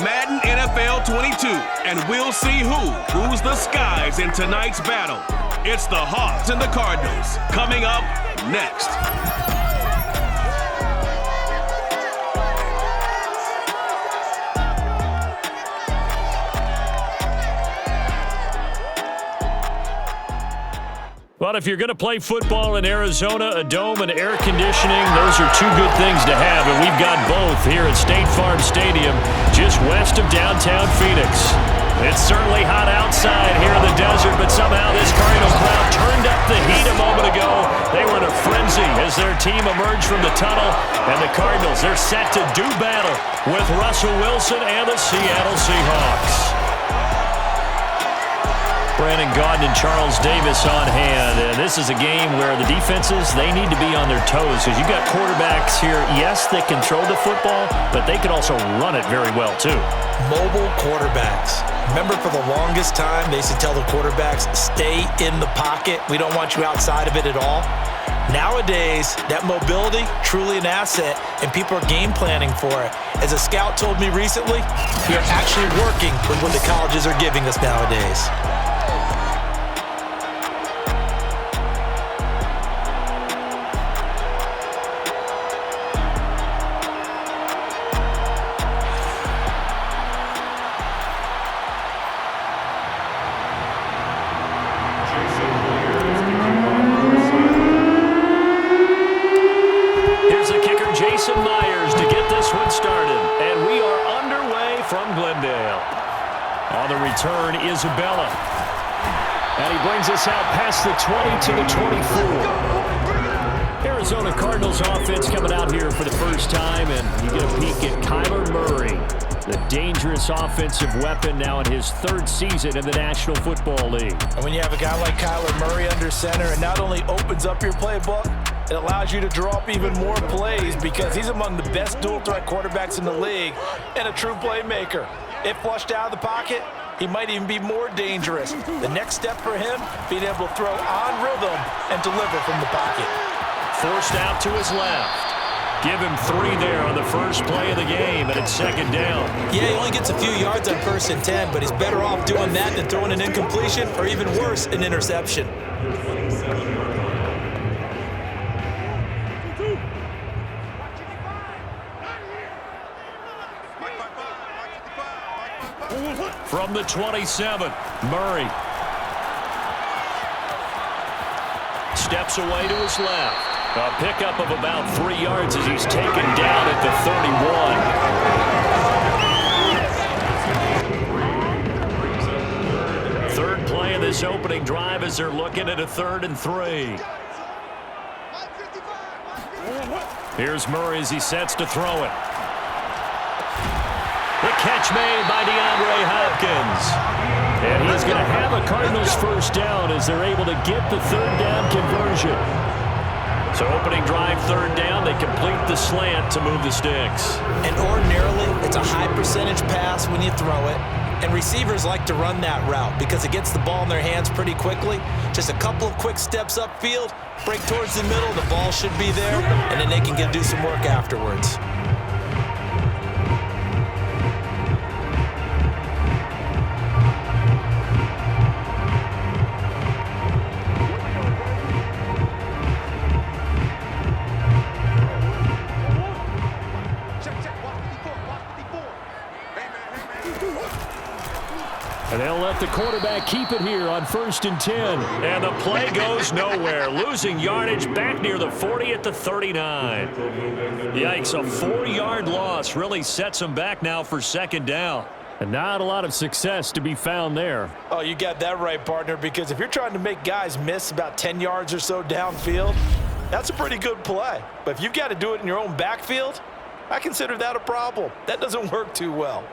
Madden NFL 22, and we'll see who rules the skies in tonight's battle. It's the Hawks and the Cardinals, coming up next. But if you're going to play football in Arizona, a dome and air conditioning, those are two good things to have, and we've got both here at State Farm Stadium, just west of downtown Phoenix. It's certainly hot outside here in the desert, but somehow this Cardinal crowd turned up the heat a moment ago. They were in a frenzy as their team emerged from the tunnel, and the Cardinals, they're set to do battle with Russell Wilson and the Seattle Seahawks. Brandon Gaudin and Charles Davis on hand. And this is a game where the defenses, they need to be on their toes because you've got quarterbacks here, yes, they control the football, but they can also run it very well too. Mobile quarterbacks. Remember, for the longest time, they used to tell the quarterbacks, stay in the pocket. We don't want you outside of it at all. Nowadays, that mobility, truly an asset, and people are game planning for it. As a scout told me recently, we are actually working with what the colleges are giving us nowadays. Glendale. On the return, Isabella. And he brings us out past the 20 to the 24. Arizona Cardinals offense coming out here for the first time, and you get a peek at Kyler Murray, the dangerous offensive weapon now in his third season in the National Football League. And when you have a guy like Kyler Murray under center, it not only opens up your playbook, it allows you to draw up even more plays because he's among the best dual-threat quarterbacks in the league and a true playmaker. If flushed out of the pocket, he might even be more dangerous. The next step for him, being able to throw on rhythm and deliver from the pocket. Forced out to his left. Give him 3 there on the first play of the game, and it's second down. Yeah, he only gets a few yards on 1st and 10, but he's better off doing that than throwing an incompletion or even worse, an interception. From the 27, Murray. Steps away to his left. A pickup of about 3 yards as he's taken down at the 31. Third play of this opening drive as they're looking at a 3rd and 3. Here's Murray as he sets to throw it. The catch made by DeAndre Hopkins. And he's going to have a Cardinals first down as they're able to get the 3rd down conversion. So opening drive, 3rd down, they complete the slant to move the sticks. And ordinarily, it's a high percentage pass when you throw it. And receivers like to run that route because it gets the ball in their hands pretty quickly. Just a couple of quick steps upfield, break towards the middle, the ball should be there, and then they can do some work afterwards. And they'll let the quarterback keep it here on 1st and 10. And the play goes nowhere. Losing yardage back near the 40 at the 39. Yikes, a 4-yard loss really sets them back now for 2nd down. And not a lot of success to be found there. Oh, you got that right, partner, because if you're trying to make guys miss about 10 yards or so downfield, that's a pretty good play. But if you've got to do it in your own backfield, I consider that a problem. That doesn't work too well.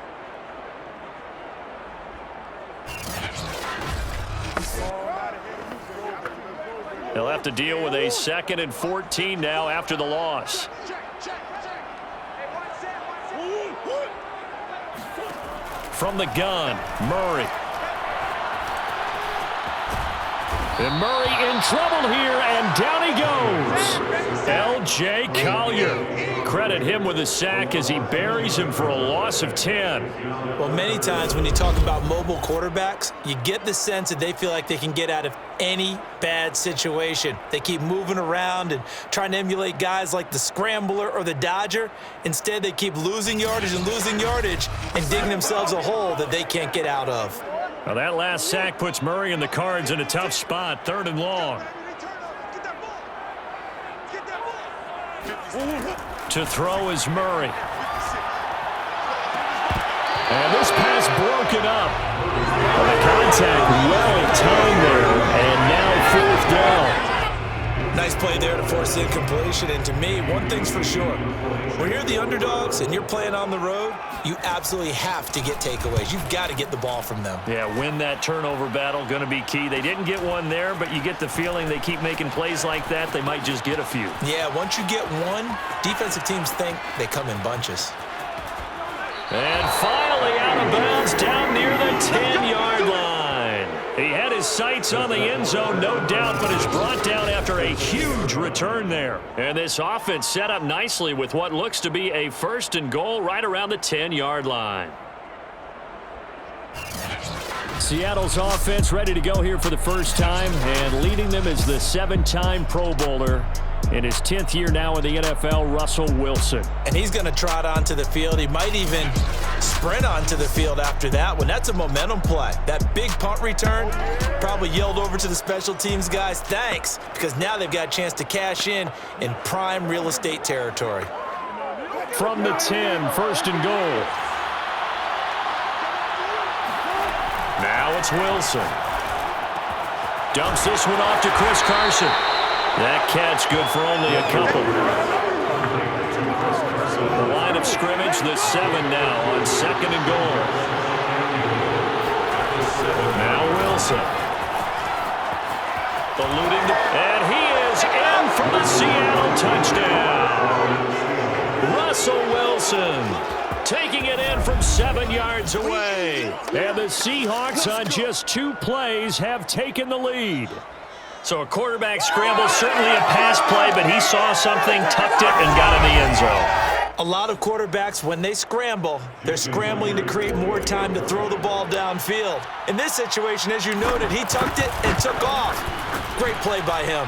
They'll have to deal with a 2nd and 14 now after the loss. From the gun, Murray. And Murray in trouble here, and down he goes. L.J. Collier. Credit him with a sack as he buries him for a loss of 10. Well, many times when you talk about mobile quarterbacks, you get the sense that they feel like they can get out of any bad situation. They keep moving around and trying to emulate guys like the Scrambler or the Dodger. Instead, they keep losing yardage and digging themselves a hole that they can't get out of. Well, that last sack puts Murray and the Cards in a tough spot, 3rd and long. To throw is Murray. And this pass broken up. Well, the contact well timed there, and now 4th down. Nice play there to force the incompletion, and to me, one thing's for sure. When you're the underdogs and you're playing on the road, you absolutely have to get takeaways. You've got to get the ball from them. Yeah, win that turnover battle, going to be key. They didn't get one there, but you get the feeling they keep making plays like that, they might just get a few. Yeah, once you get one, defensive teams think they come in bunches. And finally out of bounds down near the 10-yard line. He had his sights on the end zone, no doubt, but is brought down after a huge return there. And this offense set up nicely with what looks to be a 1st and goal right around the 10-yard line. Seattle's offense ready to go here for the first time, and leading them is the 7-time Pro Bowler. In his 10th year now in the NFL, Russell Wilson. And he's going to trot onto the field. He might even sprint onto the field after that one. That's a momentum play. That big punt return probably yelled over to the special teams guys, thanks, because now they've got a chance to cash in prime real estate territory. From the 10, 1st and goal. Now it's Wilson. Dumps this one off to Chris Carson. That catch good for only a couple. The line of scrimmage, the 7 now on 2nd and goal. Now Wilson. Alluding to, and he is in for the Seattle touchdown. Russell Wilson taking it in from 7 yards away. And the Seahawks on just 2 plays have taken the lead. So a quarterback scramble, certainly a pass play, but he saw something, tucked it, and got in the end zone. A lot of quarterbacks, when they scramble, they're scrambling to create more time to throw the ball downfield. In this situation, as you noted, he tucked it and took off. Great play by him.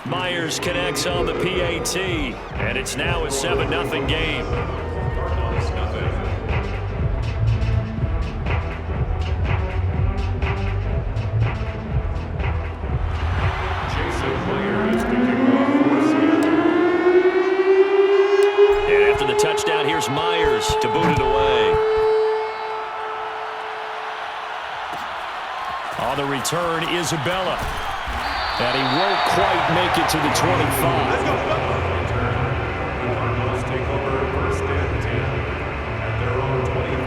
Myers connects on the PAT, and it's now a 7-0 game. Touchdown, here's Myers to boot it away. On the return, Isabella. And he won't quite make it to the 25.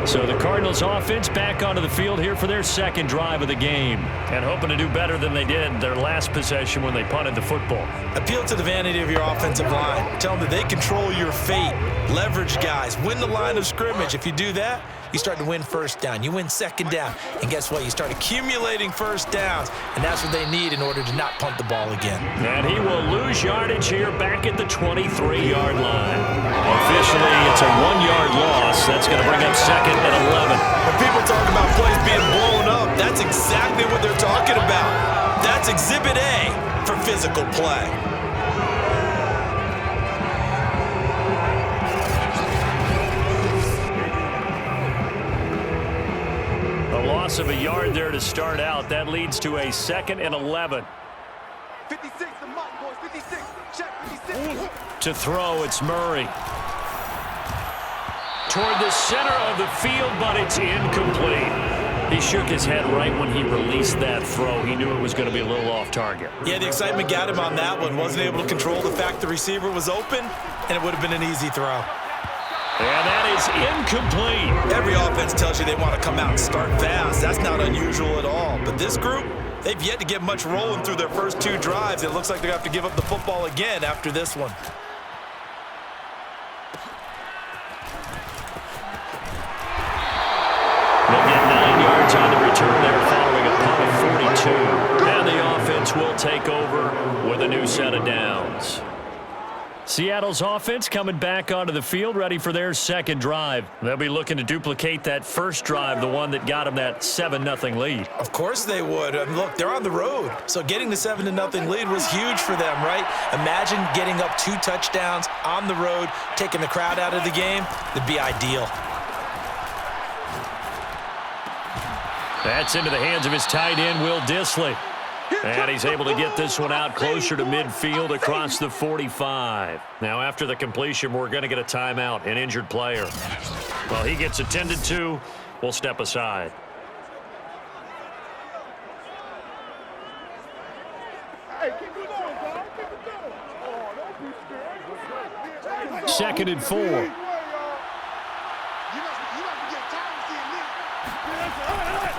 So the Cardinals offense back onto the field here for their 2nd drive of the game, and hoping to do better than they did their last possession when they punted the football. Appeal to the vanity of your offensive line. Tell them that they control your fate. Leverage guys. Win the line of scrimmage. If you do that, you start to win 1st down. You win 2nd down. And guess what? You start accumulating 1st downs, and that's what they need in order to not punt the ball again. And he will lose yardage here back at the 23-yard line. Officially, it's a 1-yard loss. That's going to bring up 2nd and 11. When people talk about plays being blown up, that's exactly what they're talking about. That's Exhibit A for physical play. Loss of a yard there to start out. That leads to a 2nd and 11. 56, the mark, boys. 56. Check 56. To throw, it's Murray. Toward the center of the field, but it's incomplete. He shook his head right when he released that throw. He knew it was going to be a little off target. Yeah, the excitement got him on that one. Wasn't able to control the fact the receiver was open, and it would have been an easy throw. And that is incomplete. Every offense tells you they want to come out and start fast. That's not unusual at all. But this group, they've yet to get much rolling through their first 2 drives. It looks like they're going to have to give up the football again after this one. They'll get 9 yards on the return there following a punt of 42. And the offense Seahawks will take over with a new set of downs. Seattle's offense coming back onto the field, ready for their second drive. They'll be looking to duplicate that first drive, the one that got them that 7-0 lead. Of course they would. Look, they're on the road, so getting the 7-0 lead was huge for them, right? Imagine getting up 2 touchdowns on the road, taking the crowd out of the game. That'd be ideal. That's into the hands of his tight end, Will Dissly. And he's able to get this one out closer to midfield across the 45. Now, after the completion, we're going to get a timeout, an injured player. Well, he gets attended to. We'll step aside. Second and 4.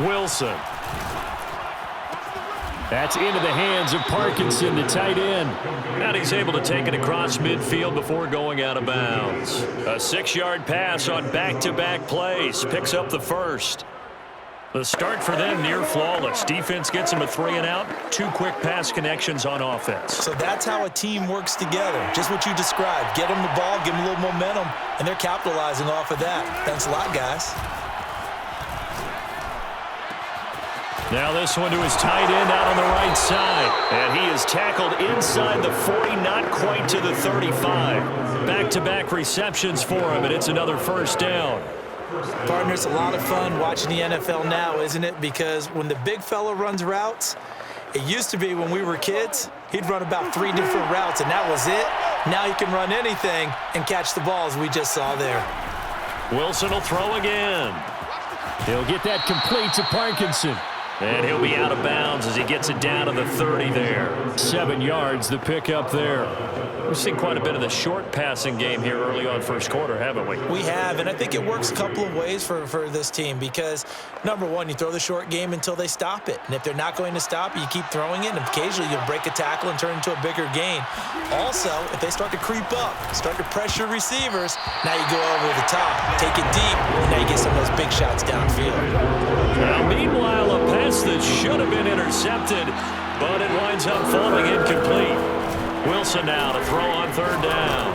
Wilson. That's into the hands of Parkinson, the tight end. And he's able to take it across midfield before going out of bounds. A 6-yard pass on back-to-back plays. Picks up the first. The start for them near flawless. Defense gets them a 3-and-out. 2 quick pass connections on offense. So that's how a team works together. Just what you described. Get them the ball, give them a little momentum, and they're capitalizing off of that. Thanks a lot, guys. Now this one to his tight end out on the right side. And he is tackled inside the 40, not quite to the 35. Back-to-back receptions for him, and it's another first down. Partner, it's a lot of fun watching the NFL now, isn't it? Because when the big fella runs routes, it used to be when we were kids, he'd run about 3 different routes, and that was it. Now he can run anything and catch the ball, as we just saw there. Wilson will throw again. He'll get that complete to Parkinson. And he'll be out of bounds as he gets it down to the 30 there. 7 yards, the pickup there. We've seen quite a bit of the short passing game here early on first quarter, haven't we? We have, and I think it works a couple of ways for this team because, number one, you throw the short game until they stop it. And if they're not going to stop it, you keep throwing it, and occasionally you'll break a tackle and turn it into a bigger gain. Also, if they start to creep up, start to pressure receivers, now you go over the top, take it deep, and now you get some of those big shots downfield. Now, meanwhile, a pass that should have been intercepted, but it winds up falling incomplete. Wilson now to throw on third down.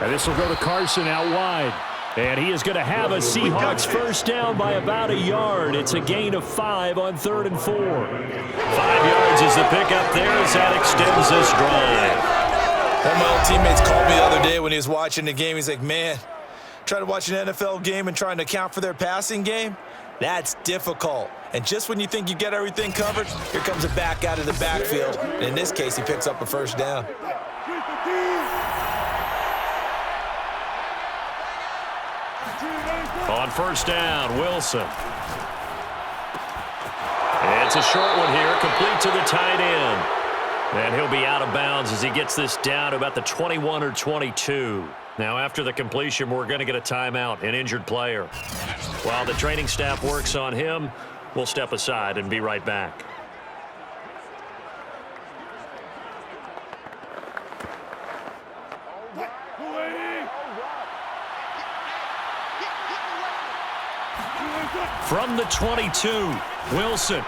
And this will go to Carson out wide. And he is going to have a Seahawks first down by about a yard. It's a gain of 5 on 3rd and 4. 5 yards is the pickup there as that extends this drive. One of my old teammates called me the other day when he was watching the game. He's like, man, trying to watch an NFL game and trying to account for their passing game, that's difficult. And just when you think you get everything covered, here comes a back out of the backfield. And in this case, he picks up a first down. On first down, Wilson. It's a short one here, complete to the tight end. And he'll be out of bounds as he gets this down to about the 21 or 22. Now, after the completion, we're going to get a timeout, an injured player. While the training staff works on him, we'll step aside and be right back. From the 22, Wilson.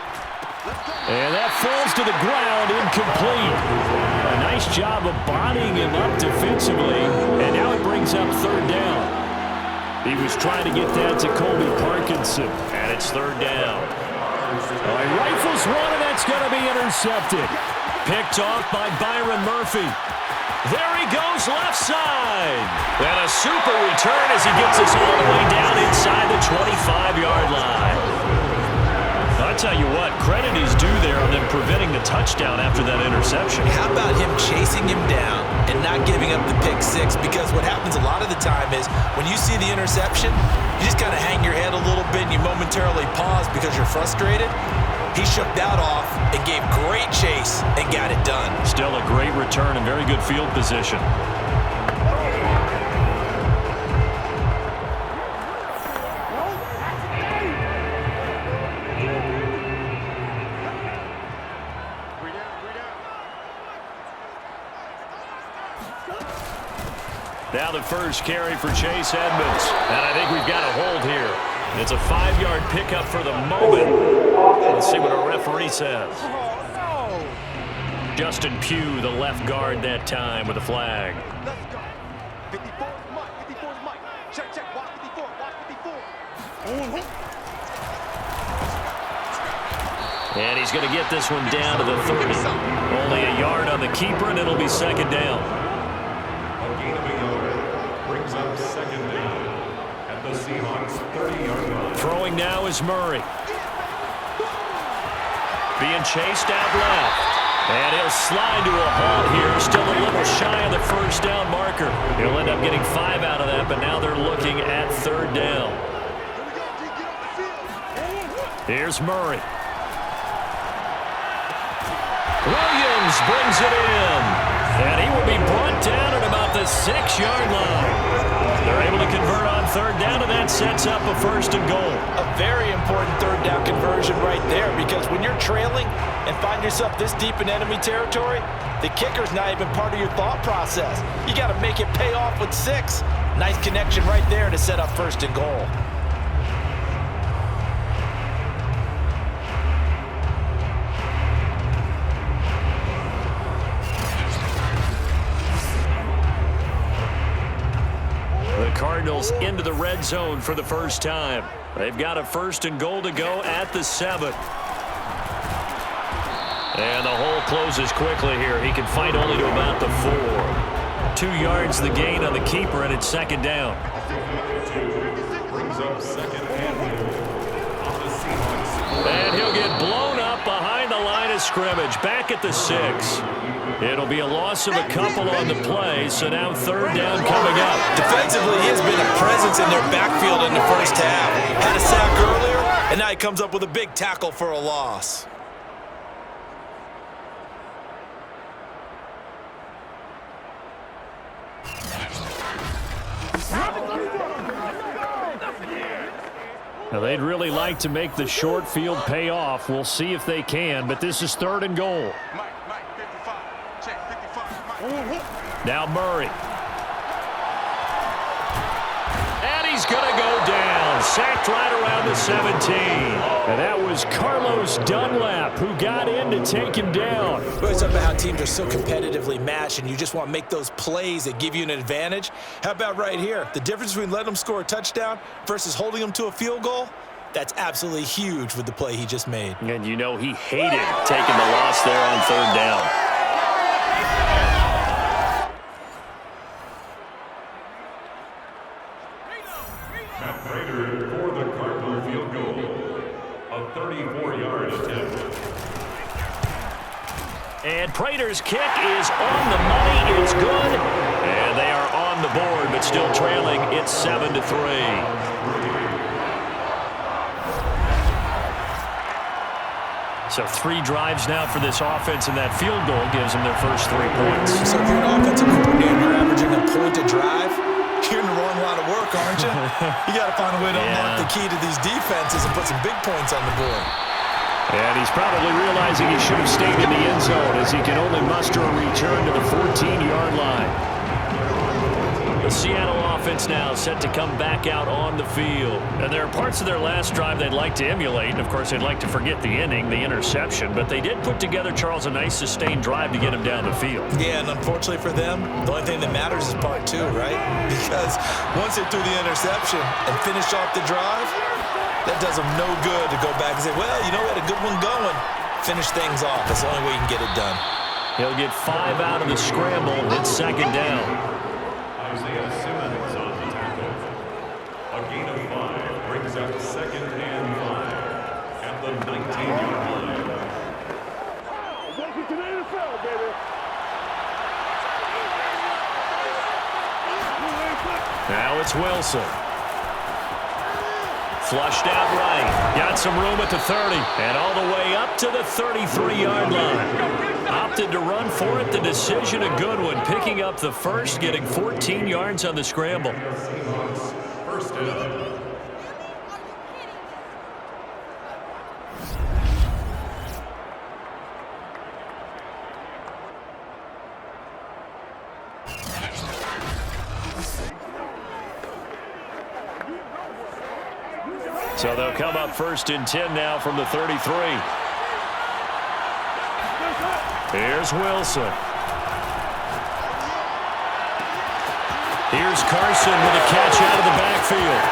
And that falls to the ground, incomplete. A nice job of bodying him up defensively, and now it brings up third down. He was trying to get that to Colby Parkinson, and it's third down. All right, rifles one, and that's going to be intercepted. Picked off by Byron Murphy. There he goes, left side. And a super return as he gets us all the way down inside the 25-yard line. I'll tell you what, credit is due there on them preventing the touchdown after that interception. How about him chasing him down and not giving up the pick six? Because what happens a lot of the time is when you see the interception, you just kind of hang your head a little bit and you momentarily pause because you're frustrated. He shook that off and gave great chase and got it done. Still a great return and very good field position. Now the first carry for Chase Edmonds. And I think we've got a hold here. It's a 5-yard pickup for the moment. Let's see what our referee says. Justin Pugh, the left guard that time with a flag. Let's go. 54 is Mike. 54 is Mike. Check, check. Watch 54. Watch 54. And he's going to get this one down to the 30. Only a yard on the keeper, and it'll be second down. A gain of a yard brings up second down at the Seahawks 30-yard line. Throwing now is Murray. Being chased out left. And he'll slide to a halt here. Still a little shy of the first down marker. He'll end up getting 5 out of that, but now they're looking at third down. Here's Murray. Williams brings it in. And he will be brought down at about the 6-yard line. They're able to convert on third down, and that sets up a first and goal. A very important third down conversion right there, because when you're trailing and find yourself this deep in enemy territory, the kicker's not even part of your thought process. You got to make it pay off with 6. Nice connection right there to set up first and goal. Cardinals into the red zone for the first time. They've got a first and goal to go at the 7. And the hole closes quickly here. He can fight only to about the 4. 2 yards the gain on the keeper, and it's second down. Brings up second and on the Seahawks. And he'll get blown up behind the line of scrimmage. Back at the 6. It'll be a loss of a couple on the play, so now third down coming up. Defensively, he has been a presence in their backfield in the first half. Had a sack earlier, and now he comes up with a big tackle for a loss. Now, they'd really like to make the short field pay off. We'll see if they can, but this is third and goal. Now Murray. And he's going to go down. Sacked right around the 17. And that was Carlos Dunlap who got in to take him down. We always talk about how teams are so competitively matched and you just want to make those plays that give you an advantage. How about right here? The difference between letting them score a touchdown versus holding them to a field goal? That's absolutely huge with the play he just made. And you know he hated taking the loss there on third down. For the Cardinal field goal, a 34-yard attempt. And Prater's kick is on the money. It's good. And they are on the board, but still trailing. It's 7-3. So 3 drives now for this offense, and that field goal gives them their first 3 points. So if you're an offensive coordinator and you're averaging a point a drive, you're in the wrong line of work, aren't you? You got to find a way to unlock the key to these defenses and put some big points on the board. And he's probably realizing he should have stayed in the end zone as he can only muster a return to the 14-yard line. The Seattle offense now set to come back out on the field. And there are parts of their last drive they'd like to emulate. And, of course, they'd like to forget the inning, the interception. But they did put together, Charles, a nice sustained drive to get him down the field. Yeah, and unfortunately for them, the only thing that matters is part 2, right? Because once they threw the interception and finished off the drive, that does them no good to go back and say, well, you know, we had a good one going. Finish things off. That's the only way you can get it done. He'll get 5 out of the scramble. It's second down. Isaiah Simmons on the tackle. A gain of 5 brings up second and 5 at the 19-yard line. Welcome to the NFL, baby. Now it's Wilson. Flushed out right. Got some room at the 30. And all the way up to the 33-yard line. Opted to run for it. The decision a good one. Picking up the first, getting 14 yards on the scramble. First down. So they'll come up first and 10 now from the 33. Here's Wilson. Here's Carson with a catch out of the backfield.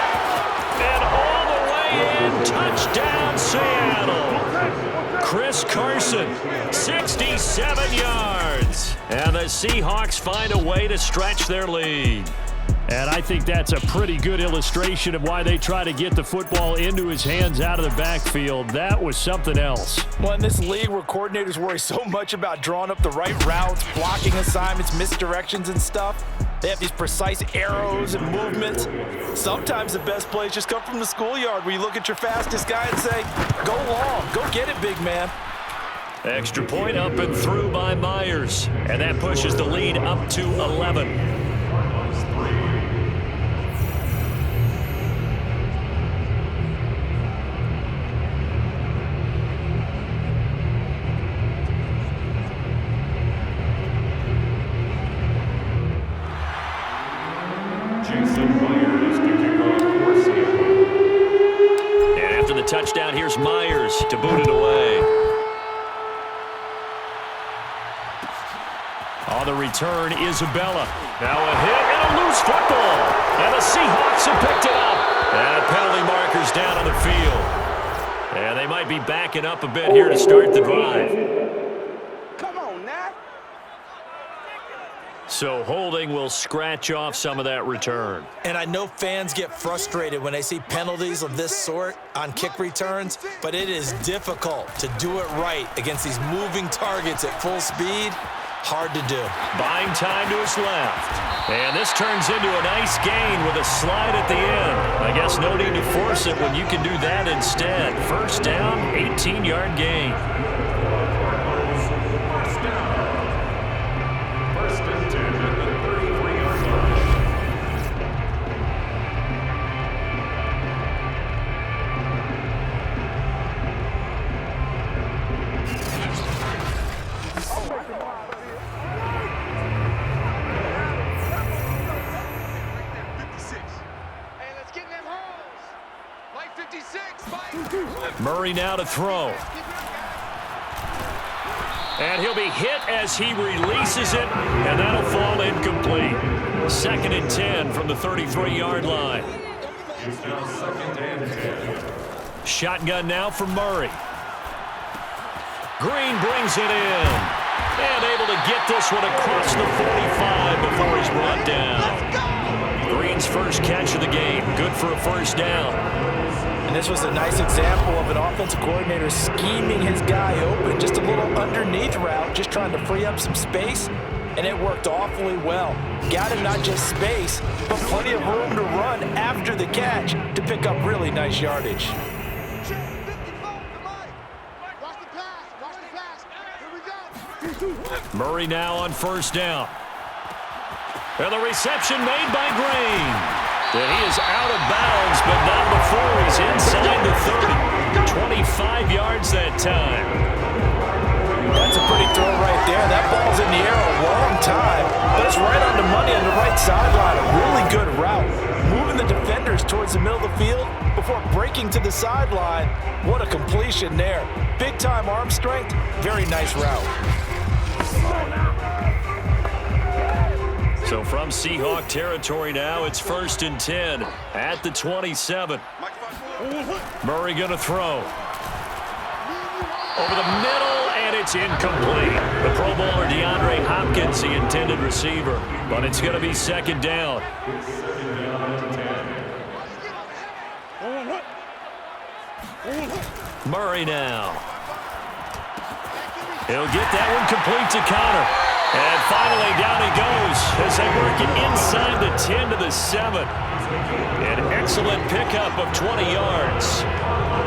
And all the way in. Touchdown, Seattle. Chris Carson, 67 yards. And the Seahawks find a way to stretch their lead. And I think that's a pretty good illustration of why they try to get the football into his hands out of the backfield. That was something else. Well, in this league where coordinators worry so much about drawing up the right routes, blocking assignments, misdirections and stuff, they have these precise arrows and movements. Sometimes the best plays just come from the schoolyard where you look at your fastest guy and say, go long, go get it, big man. Extra point up and through by Myers. And that pushes the lead up to 11. Touchdown, here's Myers to boot it away. On the return, Isabella. Now a hit and a loose football. And the Seahawks have picked it up. And penalty markers down on the field. And they might be backing up a bit here to start the drive. Come on, Nat. So holding will scratch off some of that return. And I know fans get frustrated when they see penalties of this sort on kick returns, but it is difficult to do it right against these moving targets at full speed. Hard to do. Buying time to his left. And this turns into a nice gain with a slide at the end. I guess no need to force it when you can do that instead. First down, 18-yard gain. Murray now to throw. And he'll be hit as he releases it, and that'll fall incomplete. 2nd and 10 from the 33-yard line. Shotgun now for Murray. Green brings it in. And able to get this one across the 45 before he's brought down. Green's first catch of the game. Good for a first down. And this was a nice example of an offensive coordinator scheming his guy open. Just a little underneath route, just trying to free up some space, and it worked awfully well. Got him not just space, but plenty of room to run after the catch to pick up really nice yardage. Murray now on first down. And the reception made by Green. And he is out of bounds, but not before he's inside the 30. 25 yards that time. That's a pretty throw right there. That ball's in the air a long time, but it's right on the money on the right sideline. A really good route. Moving the defenders towards the middle of the field before breaking to the sideline. What a completion there. Big-time arm strength. Very nice route. So from Seahawk territory now, it's 1st and 10 at the 27. Murray going to throw. Over the middle, and it's incomplete. The Pro Bowler DeAndre Hopkins, the intended receiver, but it's going to be 2nd down. Murray now. He'll get that one complete to Connor. And finally, down he goes as they work it inside the 10 to the 7. An excellent pickup of 20 yards.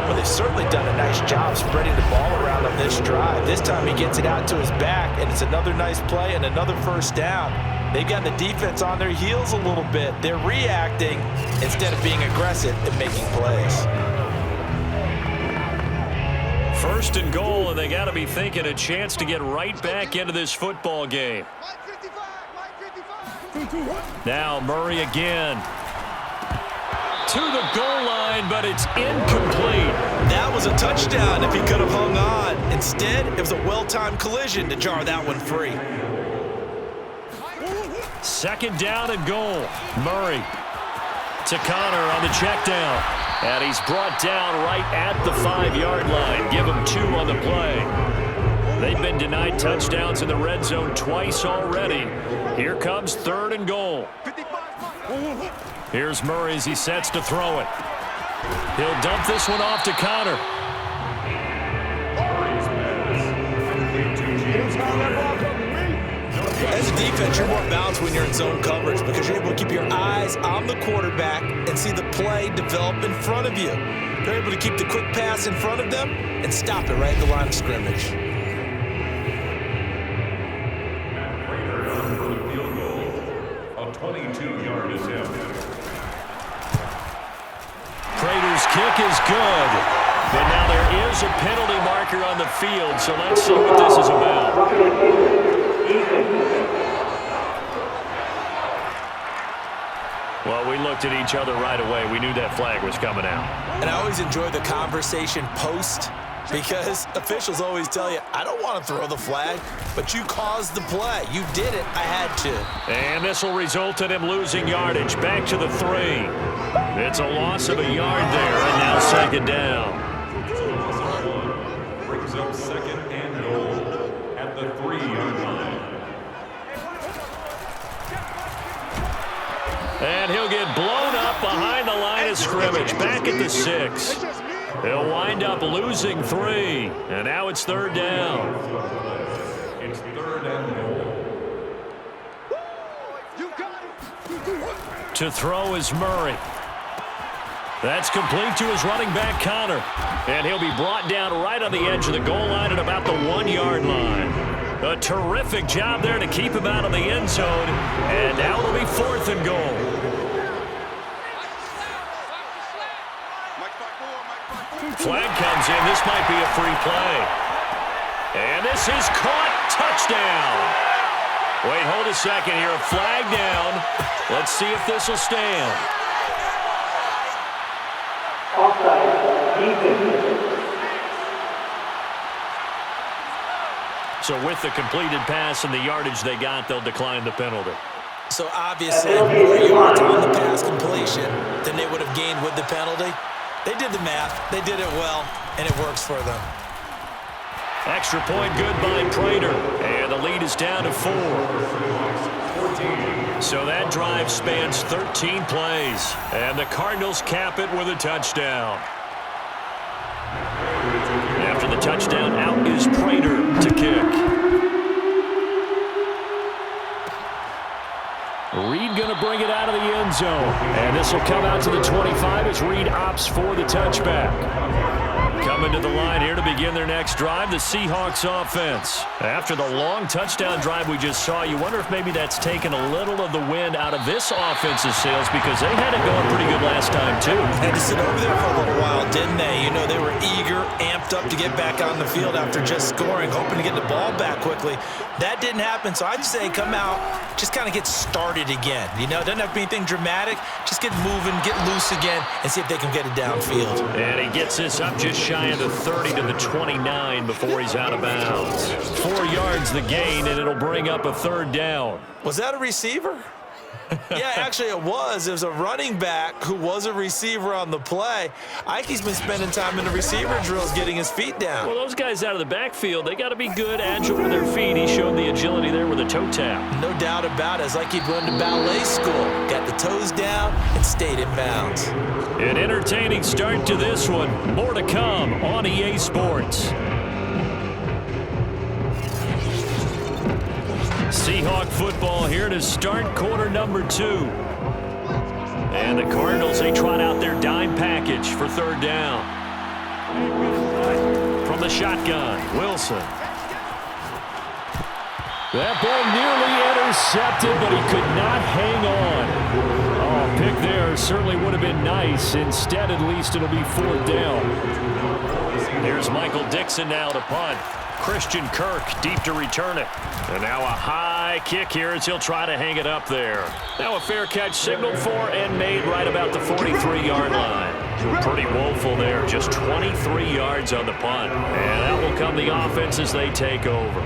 Well, they've certainly done a nice job spreading the ball around on this drive. This time he gets it out to his back, and it's another nice play and another first down. They've got the defense on their heels a little bit. They're reacting instead of being aggressive and making plays. 1st and goal, and they got to be thinking a chance to get right back into this football game. Now Murray again. To the goal line, but it's incomplete. That was a touchdown if he could have hung on. Instead, it was a well-timed collision to jar that one free. Second down and goal. Murray to Connor on the check down. And he's brought down right at the 5-yard line. Give him 2 on the play. They've been denied touchdowns in the red zone twice already. Here comes 3rd and goal. Here's Murray as he sets to throw it. He'll dump this one off to Connor. As a defense, you're more balanced when you're in zone coverage because you're able to keep your eyes on the quarterback and see the play develop in front of you. You're able to keep the quick pass in front of them and stop it right at the line of scrimmage. For the field goal, a 22-yard attempt. Prater's kick is good. But now there is a penalty marker on the field, so let's see what this is about. Well, we looked at each other right away. We knew that flag was coming out. And I always enjoy the conversation post because officials always tell you, I don't want to throw the flag, but you caused the play. You did it. I had to. And this will result in him losing yardage. Back to the 3. It's a loss of a yard there, and now second down. Brings up 2nd and goal at the 3-yard line. And he'll get blown up behind the line of scrimmage. Back at the 6. He'll wind up losing 3. And now it's 3rd down. It's 3rd and goal. To throw is Murray. That's complete to his running back, Connor. And he'll be brought down right on the edge of the goal line at about the 1-yard line. A terrific job there to keep him out of the end zone. And now it'll be 4th and goal. Flag comes in. This might be a free play. And this is caught. Touchdown. Wait, hold a second here. A flag down. Let's see if this will stand. So with the completed pass and the yardage they got, they'll decline the penalty. So obviously, more yards on the pass completion than they would have gained with the penalty. They did the math. They did it well, and it works for them. Extra point good by Prater. And the lead is down to 4. So that drive spans 13 plays. And the Cardinals cap it with a touchdown. After the touchdown, out is Prater to kick. Reed going to bring it out of the end zone. And this will come out to the 25 as Reed opts for the touchback. Coming to the line here to begin their next drive, the Seahawks offense. After the long touchdown drive we just saw, you wonder if maybe that's taken a little of the wind out of this offense's sails because they had it going pretty good last time too. Had to sit over there for a little while, didn't they? You know, they were eager, amped up to get back on the field after just scoring, hoping to get the ball back quickly. That didn't happen, so I'd say come out, just kind of get started again. You know, it doesn't have to be anything dramatic. Just get moving, get loose again, and see if they can get it downfield. And he gets this up just shy of the 30 to the 29 before he's out of bounds. 4 yards the gain, and it'll bring up a 3rd down. Was that a receiver? Yeah, actually it was. It was a running back who was a receiver on the play. Ike's been spending time in the receiver drills getting his feet down. Well, those guys out of the backfield, they got to be good, agile with their feet. He showed the agility there with a toe tap. No doubt about it. It's like he'd run to ballet school. Got the toes down and stayed in bounds. An entertaining start to this one. More to come on EA Sports. Seahawk football here to start quarter number 2. And the Cardinals, they trot out their dime package for 3rd down. From the shotgun, Wilson. That ball nearly intercepted, but he could not hang on. Oh, pick there certainly would have been nice. Instead, at least, it'll be 4th down. Here's Michael Dixon now to punt. Christian Kirk deep to return it. And now a high kick here as he'll try to hang it up there. Now a fair catch signaled for and made right about the 43-yard line. Pretty woeful there. Just 23 yards on the punt. And that will come the offense as they take over.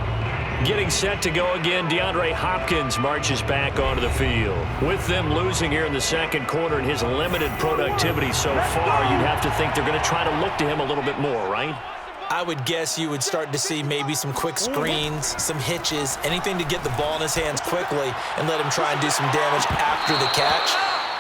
Getting set to go again, DeAndre Hopkins marches back onto the field. With them losing here in the second quarter and his limited productivity so far, you'd have to think they're going to try to look to him a little bit more, right? I would guess you would start to see maybe some quick screens, some hitches, anything to get the ball in his hands quickly and let him try and do some damage after the catch.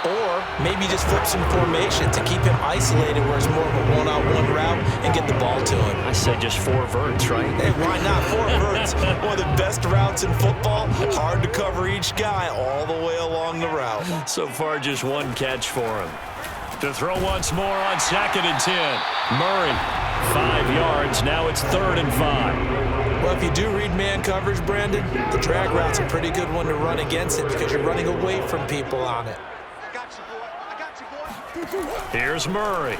Or maybe just flip some formation to keep him isolated where it's more of a one-on-one route and get the ball to him. I said just 4 verts, right? Hey, why not? 4 verts. One of the best routes in football. Hard to cover each guy all the way along the route. So far, just 1 catch for him. To throw once more on 2nd and 10. Murray, 5 yards. Now it's 3rd and 5. Well, if you do read man coverage, Brandon, the drag route's a pretty good one to run against it because you're running away from people on it. Here's Murray.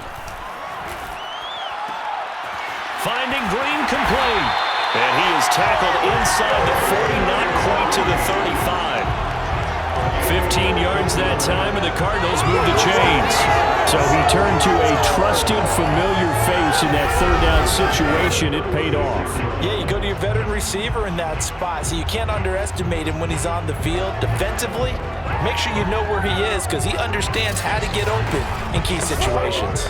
Finding Green complete. And he is tackled inside the 40, not quite to the 35. 15 yards that time, and the Cardinals move the chains. So he turned to a trusted, familiar face in that 3rd down situation. It paid off. Yeah, you go to your veteran receiver in that spot, so you can't underestimate him when he's on the field. Defensively, make sure you know where he is because he understands how to get open in key situations.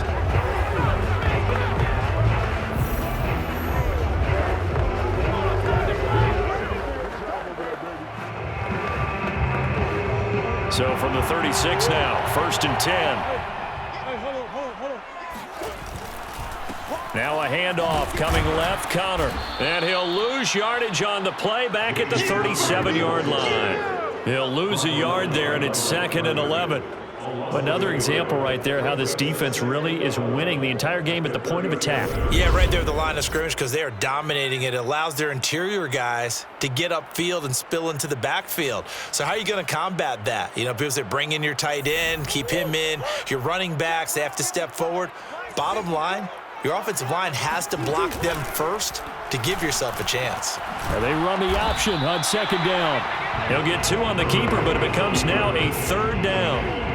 So from the 36 now, 1st and 10. Now a handoff coming left, Connor. And he'll lose yardage on the play back at the 37-yard line. He'll lose a yard there, and it's 2nd and 11. Another example right there how this defense really is winning the entire game at the point of attack. Yeah, right there at the line of scrimmage because they are dominating it. It allows their interior guys to get upfield and spill into the backfield. So how are you going to combat that? You know, people say bring in your tight end, keep him in. Your running backs, they have to step forward. Bottom line, your offensive line has to block them first to give yourself a chance. And they run the option on 2nd down. He'll get 2 on the keeper, but it becomes now a 3rd down.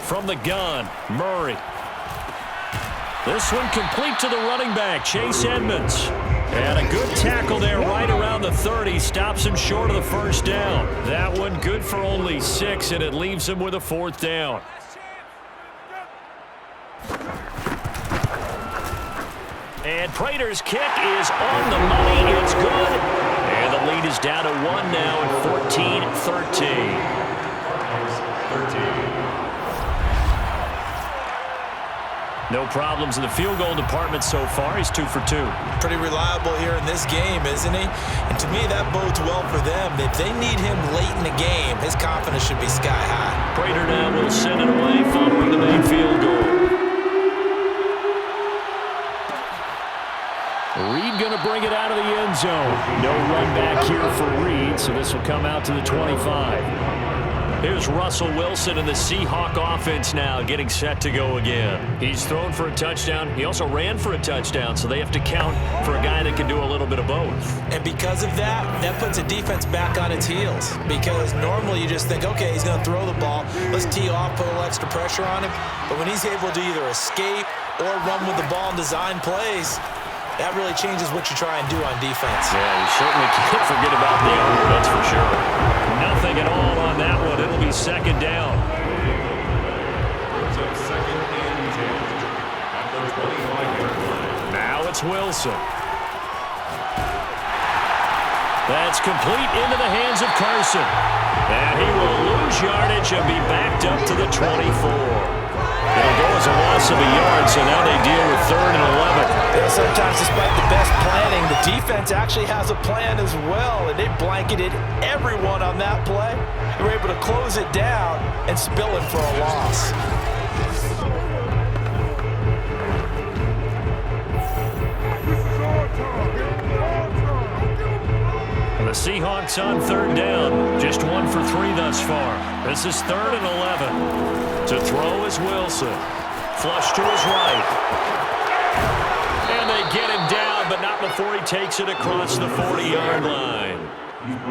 From the gun, Murray. This one complete to the running back, Chase Edmonds. And a good tackle there right around the 30. Stops him short of the 1st down. That one good for only 6, and it leaves him with a 4th down. And Prater's kick is on the money. It's good. And the lead is down to 1 now at 14-13. No problems in the field goal department so far. He's 2 for 2. Pretty reliable here in this game, isn't he? And to me, that bodes well for them. If they need him late in the game, his confidence should be sky high. Prater now will send it away following the main field goal. Reed going to bring it out of the end zone. No run back here for Reed, so this will come out to the 25. Here's Russell Wilson and the Seahawk offense now getting set to go again. He's thrown for a touchdown. He also ran for a touchdown, so they have to count for a guy that can do a little bit of both. And because of that, that puts a defense back on its heels. Because normally you just think, okay, he's going to throw the ball. Let's tee off, put a little extra pressure on him. But when he's able to either escape or run with the ball and design plays, that really changes what you try and do on defense. Yeah, you certainly can't forget about the arm, that's for sure. Nothing at all on that one. It'll be 2nd down. Brings up 2nd and 10 at the 25-yard line. Now it's Wilson. That's complete into the hands of Carson. And he will lose yardage and be backed up to the 24. It'll go as a loss of a yard, so now they deal with 3rd and 11. Yeah, sometimes despite the best planning, the defense actually has a plan as well, and they blanketed everyone on that play. They were able to close it down and spill it for a loss. And the Seahawks on third down. Just 1 for 3 thus far. This is 3rd and 11. To throw is Wilson. Flush to his right. And they get him down, but not before he takes it across the 40-yard line.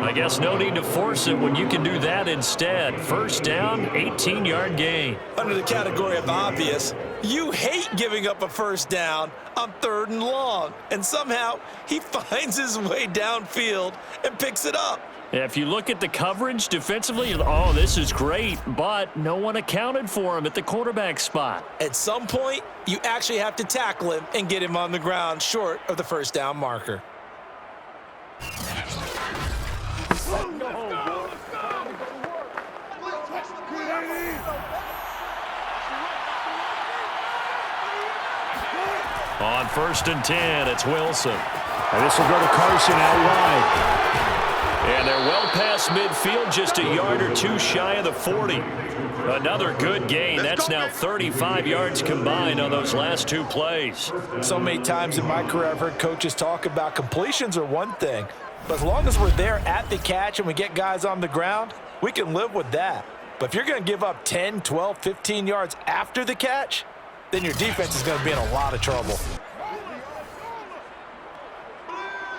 I guess no need to force it when you can do that instead. First down, 18-yard gain. Under the category of obvious, you hate giving up a first down on 3rd and long. And somehow he finds his way downfield and picks it up. If you look at the coverage defensively, oh, this is great, but no one accounted for him at the quarterback spot. At some point, you actually have to tackle him and get him on the ground short of the first down marker. On 1st and 10, it's Wilson. And this will go to Carson out wide. And they're well past midfield, just a yard or 2 shy of the 40. Another good gain. That's now 35 yards combined on those last 2 plays. So many times in my career, I've heard coaches talk about completions are one thing. But as long as we're there at the catch and we get guys on the ground, we can live with that. But if you're going to give up 10, 12, 15 yards after the catch, then your defense is going to be in a lot of trouble.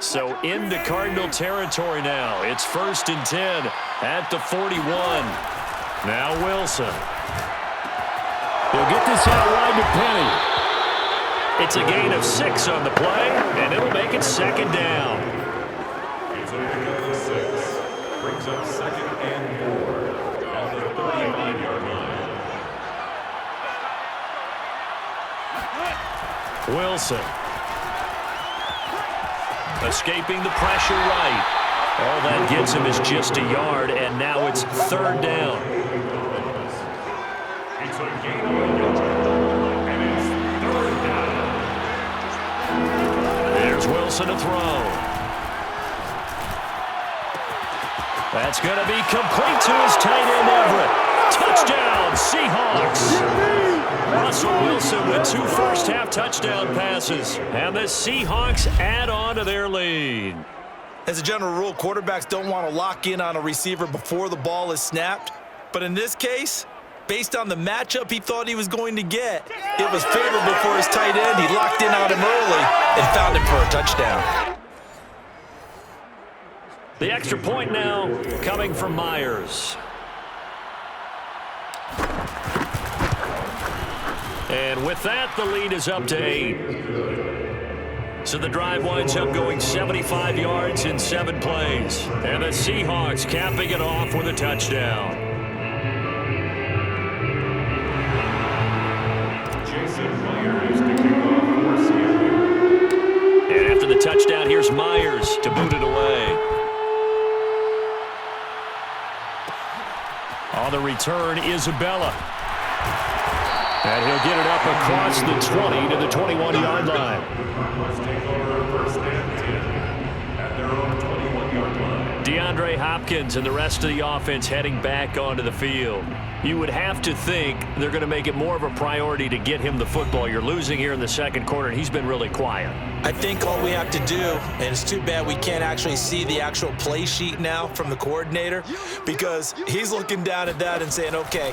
So into Cardinal territory now. It's 1st and 10 at the 41. Now Wilson. He'll get this out wide to Penny. It's a gain of 6 on the play, and it'll make it 2nd down. It's a pickup of 6. Brings up 2nd and 4 at the 39-yard line. Wilson. Escaping the pressure right. All that gets him is just a yard, and now it's 3rd down. It's a gain of a yard, and it's 3rd down. There's Wilson to throw. That's going to be complete to his tight end, Everett. Touchdown, Seahawks. Russell Wilson with 2 first-half touchdown passes. And the Seahawks add on to their lead. As a general rule, quarterbacks don't want to lock in on a receiver before the ball is snapped. But in this case, based on the matchup he thought he was going to get, it was favorable for his tight end. He locked in on him early and found him for a touchdown. The extra point now coming from Myers. And with that, the lead is up to 8. So the drive winds up going 75 yards in 7 plays. And the Seahawks capping it off with a touchdown. Jason Myers to kick off for Seattle. And after the touchdown, here's Myers to boot it away. On the return, Isabella. And he'll get it up across the 20 to the 21-yard line. Let's take over 1st and 10 at their own 21-yard line. DeAndre Hopkins and the rest of the offense heading back onto the field. You would have to think they're going to make it more of a priority to get him the football. You're losing here in the 2nd quarter, and he's been really quiet. I think all we have to do, and it's too bad we can't actually see the actual play sheet now from the coordinator, because he's looking down at that and saying, okay,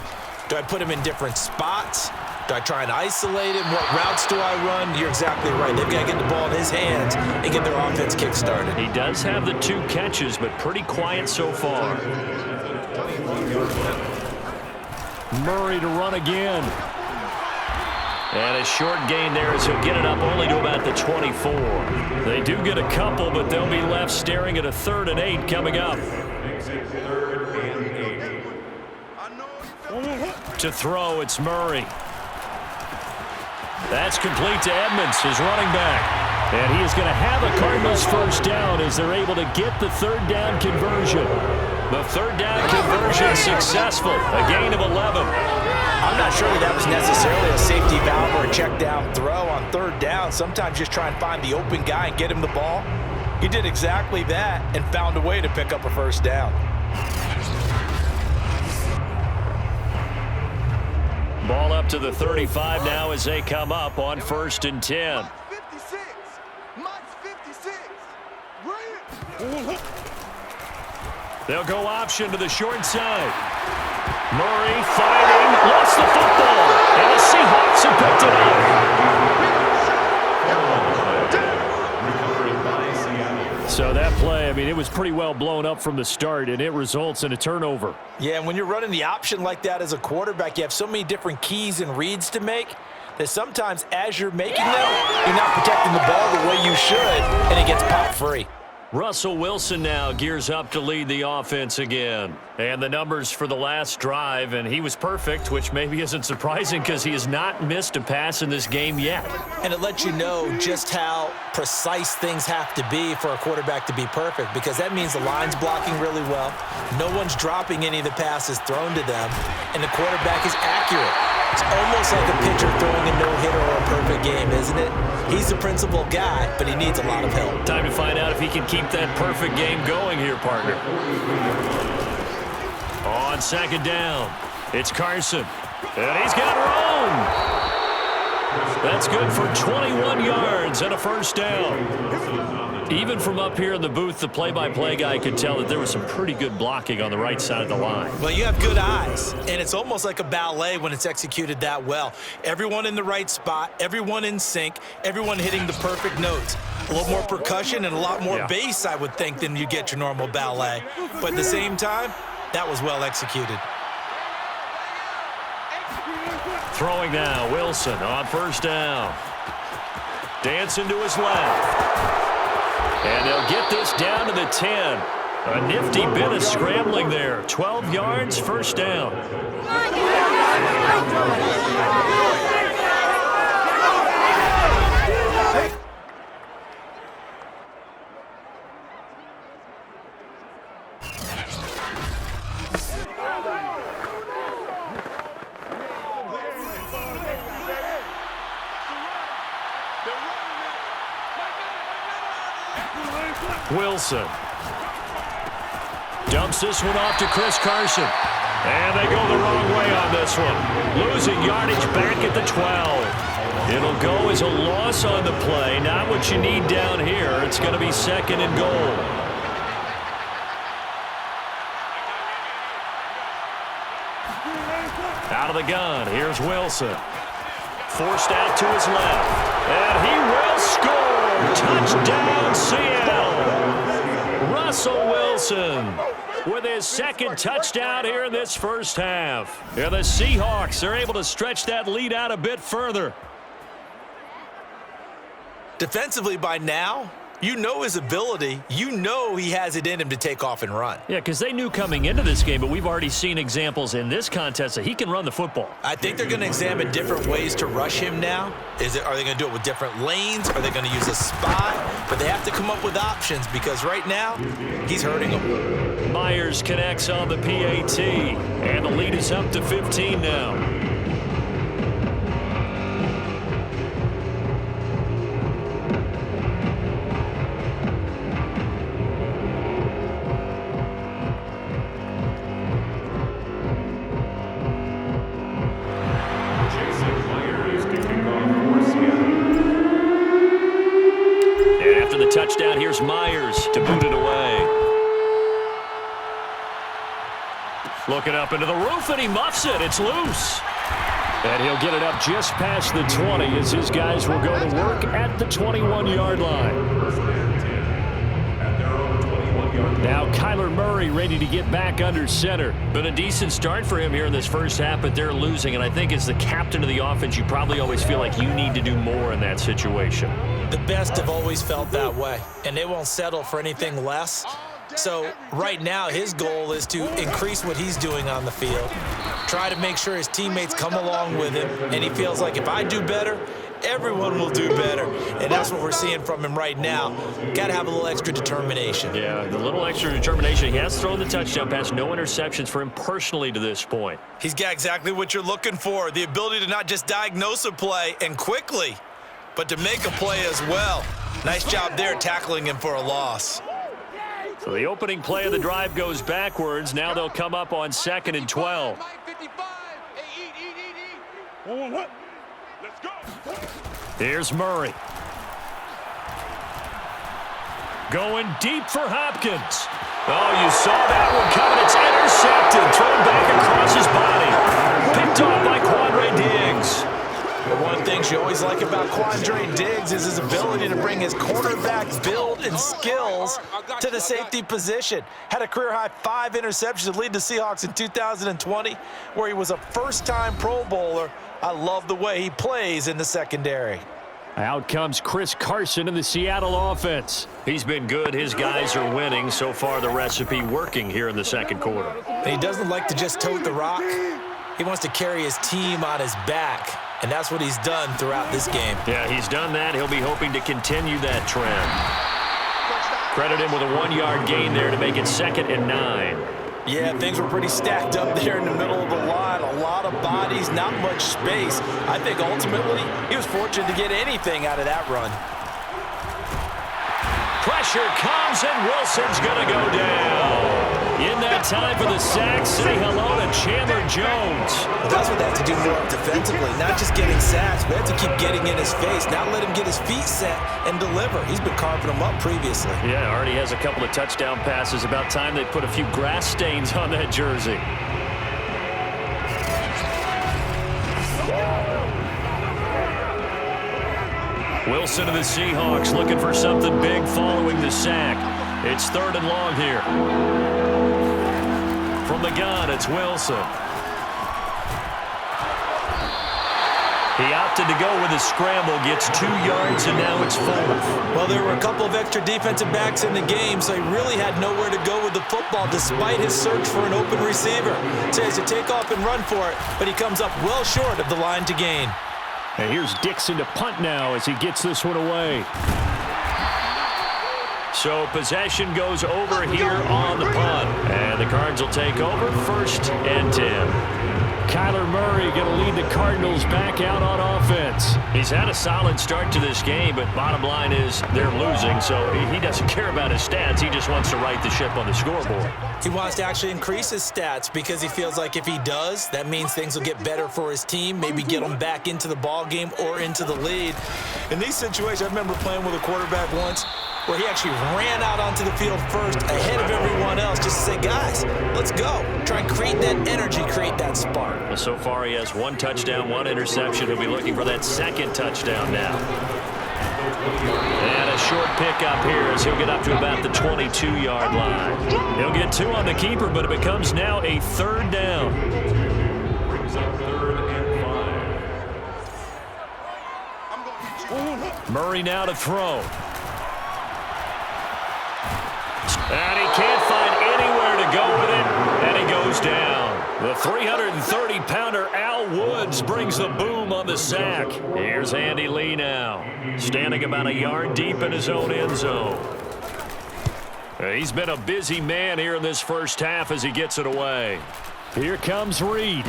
do I put him in different spots? Do I try and isolate him? What routes do I run? You're exactly right. They've got to get the ball in his hands and get their offense kick-started. He does have the 2 catches, but pretty quiet so far. Murray to run again. And a short gain there as he'll get it up only to about the 24. They do get a couple, but they'll be left staring at a 3rd and 8 coming up. Makes it 3rd and 8. To throw, it's Murray. That's complete to Edmonds, his running back. And he is going to have a Cardinals first down as they're able to get the 3rd down conversion. The 3rd down conversion successful, a gain of 11. I'm not sure that was necessarily a safety valve or a check down throw on 3rd down. Sometimes just try and find the open guy and get him the ball. He did exactly that and found a way to pick up a first down. Ball up to the 35 now as they come up on 1st and 10. They'll go option to the short side. Murray fighting, lost the football, and the Seahawks have picked it up. So that play, I mean, it was pretty well blown up from the start, and it results in a turnover. Yeah, and when you're running the option like that as a quarterback, you have so many different keys and reads to make that sometimes as you're making them, you're not protecting the ball the way you should, and it gets popped free. Russell Wilson now gears up to lead the offense again. And the numbers for the last drive, and he was perfect, which maybe isn't surprising because he has not missed a pass in this game yet. And it lets you know just how precise things have to be for a quarterback to be perfect, because that means the line's blocking really well, no one's dropping any of the passes thrown to them, and the quarterback is accurate. It's almost like a pitcher throwing a no-hitter or a perfect game, isn't it? He's the principal guy, but he needs a lot of help. Time to find out if he can keep that perfect game going here, partner. On second down, it's Carson, and he's got room. That's good for 21 yards and a first down. Even from up here in the booth, the play-by-play guy could tell that there was some pretty good blocking on the right side of the line. Well, you have good eyes, and it's almost like a ballet when it's executed that well. Everyone in the right spot, everyone in sync, everyone hitting the perfect notes. A little more percussion and a lot more bass, I would think, than you get your normal ballet. But at the same time, that was well executed. Throwing now, Wilson on first down. Dancing to his left. And they'll get this down to the 10. A nifty bit of scrambling there. 12 yards, first down. Wilson dumps this one off to Chris Carson. And they go the wrong way on this one. Losing yardage back at the 12. It'll go as a loss on the play. Not what you need down here. It's going to be second and goal. Out of the gun. Here's Wilson. Forced out to his left. And he will score. Touchdown, Seattle. Russell Wilson with his second touchdown here in this first half. Yeah, the Seahawks are able to stretch that lead out a bit further. Defensively by now, you know his ability. You know he has it in him to take off and run. Yeah, because they knew coming into this game, but we've already seen examples in this contest that he can run the football. I think they're going to examine different ways to rush him now. Are they going to do it with different lanes? Are they going to use a spy? But they have to come up with options because right now, he's hurting them. Myers connects on the PAT, and the lead is up to 15 now. Touchdown, here's Myers to boot it away. Looking up into the roof, and he muffs it. It's loose. And he'll get it up just past the 20 as his guys will go to work at the 21-yard line. Now Kyler Murray ready to get back under center. Been a decent start for him here in this first half, but they're losing. And I think as the captain of the offense, you probably always feel like you need to do more in that situation. The best have always felt that way, and they won't settle for anything less. So right now his goal is to increase what he's doing on the field, try to make sure his teammates come along with him, and he feels like if I do better, everyone will do better. And that's what we're seeing from him right now. Got to have a little extra determination. Yeah, the little extra determination. He has thrown the touchdown pass, no interceptions for him personally to this point. He's got exactly what you're looking for, the ability to not just diagnose a play and quickly, but to make a play as well. Nice job there tackling him for a loss. So the opening play of the drive goes backwards. Now they'll come up on 2nd and 12. Here's Murray. Going deep for Hopkins. Oh, you saw that one coming. It's intercepted. Thrown back across his body. Picked off by Quandre Diggs. The one thing you always like about Quandre Diggs is his ability to bring his quarterback build and skills to the safety position. Had a career-high 5 interceptions to lead the Seahawks in 2020, where he was a first-time Pro Bowler. I love the way he plays in the secondary. Out comes Chris Carson in the Seattle offense. He's been good. His guys are winning. So far, the recipe working here in the second quarter. And he doesn't like to just tote the rock. He wants to carry his team on his back, and that's what he's done throughout this game. Yeah, he's done that. He'll be hoping to continue that trend. Credit him with a 1-yard gain there to make it 2nd and 9. Yeah, things were pretty stacked up there in the middle of the line. A lot of bodies, not much space. I think ultimately he was fortunate to get anything out of that run. Pressure comes, and Wilson's going to go down. In that time for the sack, say hello to Chandler Jones. That's what they have to do more defensively, not just getting sacks, but have to keep getting in his face, not let him get his feet set and deliver. He's been carving them up previously. Yeah, already has a couple of touchdown passes. About time they put a few grass stains on that jersey. Wilson of the Seahawks looking for something big following the sack. It's 3rd and long here. From the gun, it's Wilson. He opted to go with a scramble, gets 2 yards, and now it's 4th. Well, there were a couple of extra defensive backs in the game, so he really had nowhere to go with the football despite his search for an open receiver. So he has to take off and run for it, but he comes up well short of the line to gain. And here's Dixon to punt now as he gets this one away. So possession goes over here on the punt. And the Cards will take over 1st and 10. Kyler Murray going to lead the Cardinals back out on offense. He's had a solid start to this game, but bottom line is they're losing, so he doesn't care about his stats. He just wants to right the ship on the scoreboard. He wants to actually increase his stats because he feels like if he does, that means things will get better for his team, maybe get them back into the ball game or into the lead. In these situations, I remember playing with a quarterback once where he actually ran out onto the field first ahead of everyone else just to say, guys, let's go. Try and create that energy, create that spark. Well, so far he has 1 touchdown, 1 interception. He'll be looking for that 2nd touchdown now. And a short pickup here as he'll get up to about the 22-yard line. He'll get 2 on the keeper, but it becomes now a 3rd down. Brings up 3rd and 5. Murray now to throw. And he can't find anywhere to go with it, and he goes down. The 330-pounder Al Woods brings the boom on the sack. Here's Andy Lee now, standing about a yard deep in his own end zone. He's been a busy man here in this first half as he gets it away. Here comes Reed.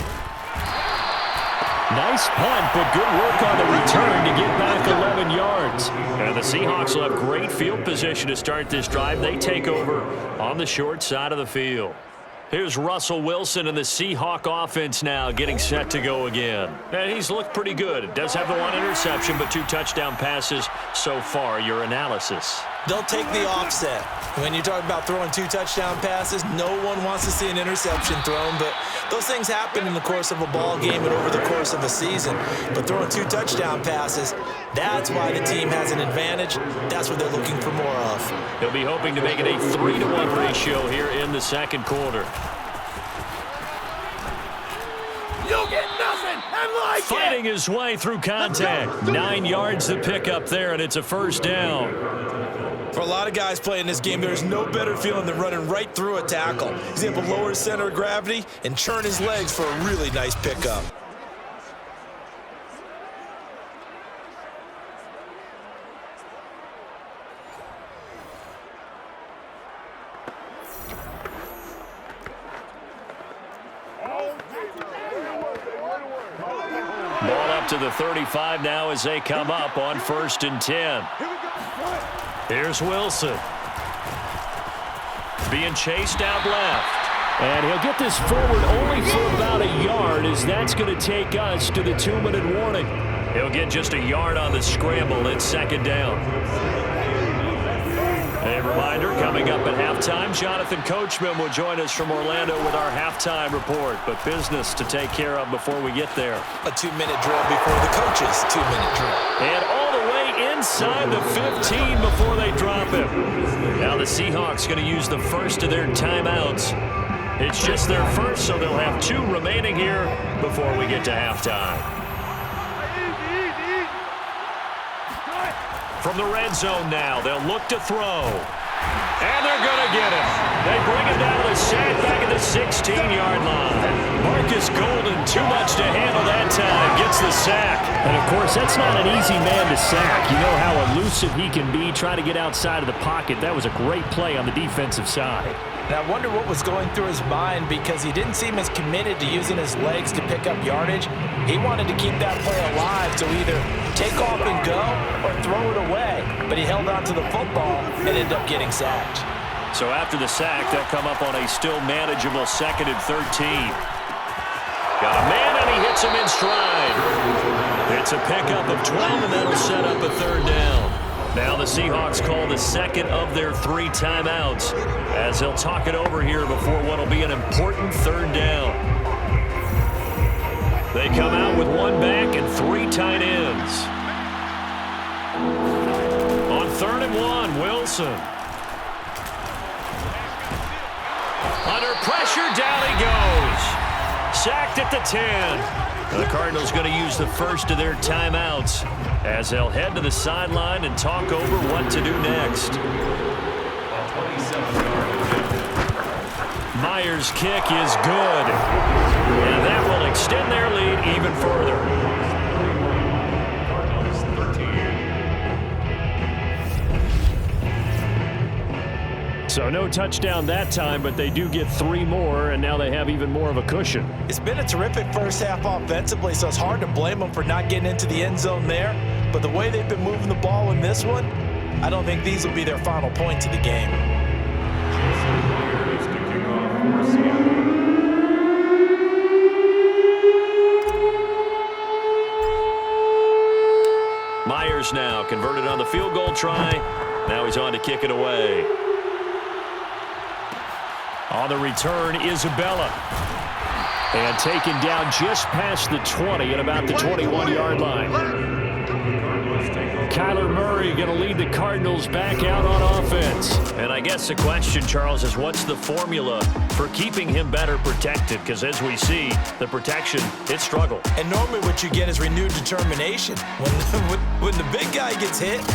Nice punt, but good work on the return to get back 11 yards. And the Seahawks will have great field position to start this drive. They take over on the short side of the field. Here's Russell Wilson and the Seahawk offense now getting set to go again. And he's looked pretty good. Does have the 1 interception, but 2 touchdown passes so far. Your analysis? They'll take the offset. When you talk about throwing 2 touchdown passes, no one wants to see an interception thrown, but those things happen in the course of a ball game and over the course of a season. But throwing 2 touchdown passes, that's why the team has an advantage. That's what they're looking for more of. He'll be hoping to make it a 3-to-1 ratio here in the second quarter. You get nothing and like Fighting his way through contact. 9 yards to pick up there, and it's a 1st down. For a lot of guys playing this game, there's no better feeling than running right through a tackle. He's able to lower his center of gravity and churn his legs for a really nice pickup. Ball up to the 35 now as they come up on 1st and 10. Here's Wilson. Being chased out left. And he'll get this forward only for about a yard, as that's going to take us to the 2-minute warning. He'll get just a yard on the scramble. It's 2nd down. A reminder, coming up at halftime, Jonathan Coachman will join us from Orlando with our halftime report. But business to take care of before we get there. A 2-minute drill before the coach's 2-minute drill. And all the way inside the 15 before they drop him. Now the Seahawks going to use the first of their timeouts. It's just their first, so they'll have 2 remaining here before we get to halftime. From the red zone now, they'll look to throw. And they're going to get him. They bring him down to the sack back at the 16-yard line. Marcus Golden, too much to handle that time, gets the sack. And, of course, that's not an easy man to sack. You know how elusive he can be, trying to get outside of the pocket. That was a great play on the defensive side. And I wonder what was going through his mind, because he didn't seem as committed to using his legs to pick up yardage. He wanted to keep that play alive to either take off and go or throw it away. But he held on to the football and ended up getting sacked. So after the sack, they'll come up on a still manageable 2nd and 13. Got a man, and he hits him in stride. It's a pickup of 12, and that'll set up a 3rd down. Now the Seahawks call the second of their 3 timeouts as they'll talk it over here before what will be an important 3rd down. They come out with 1 back and 3 tight ends. On 3rd and 1, Wilson. Under pressure, down he goes. Sacked at the 10. The Cardinals going to use the first of their timeouts as they'll head to the sideline and talk over what to do next. Myers' kick is good. And that will extend their lead even further. So no touchdown that time, but they do get 3 more, and now they have even more of a cushion. It's been a terrific first half offensively, so it's hard to blame them for not getting into the end zone there. But the way they've been moving the ball in this one, I don't think these will be their final points of the game. Myers now converted on the field goal try. Now he's on to kick it away. On the return, Isabella. And taken down just past the 20 at about the 21-yard line. Kyler Murray going to lead the Cardinals back out on offense. And I guess the question, Charles, is what's the formula for keeping him better protected? Because as we see, the protection, it struggled. And normally what you get is renewed determination. When the big guy gets hit,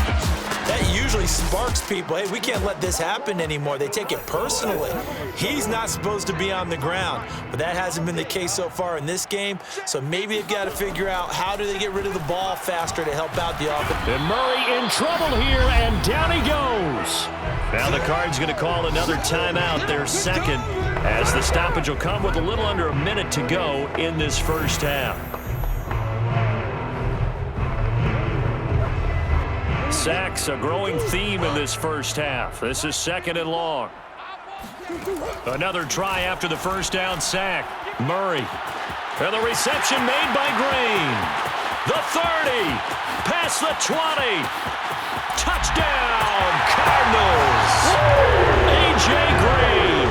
that usually sparks people. Hey, we can't let this happen anymore. They take it personally. He's not supposed to be on the ground, but that hasn't been the case so far in this game. So maybe they've got to figure out how do they get rid of the ball faster to help out the offense. And Murray in trouble here, and down he goes. Now the Cards going to call another timeout, their second, as the stoppage will come with a little under a minute to go in this first half. Sacks, a growing theme in this first half. This is 2nd and long. Another try after the first down sack. Murray. And the reception made by Green. The 30. Past the 20. Touchdown, Cardinals. A.J. Green.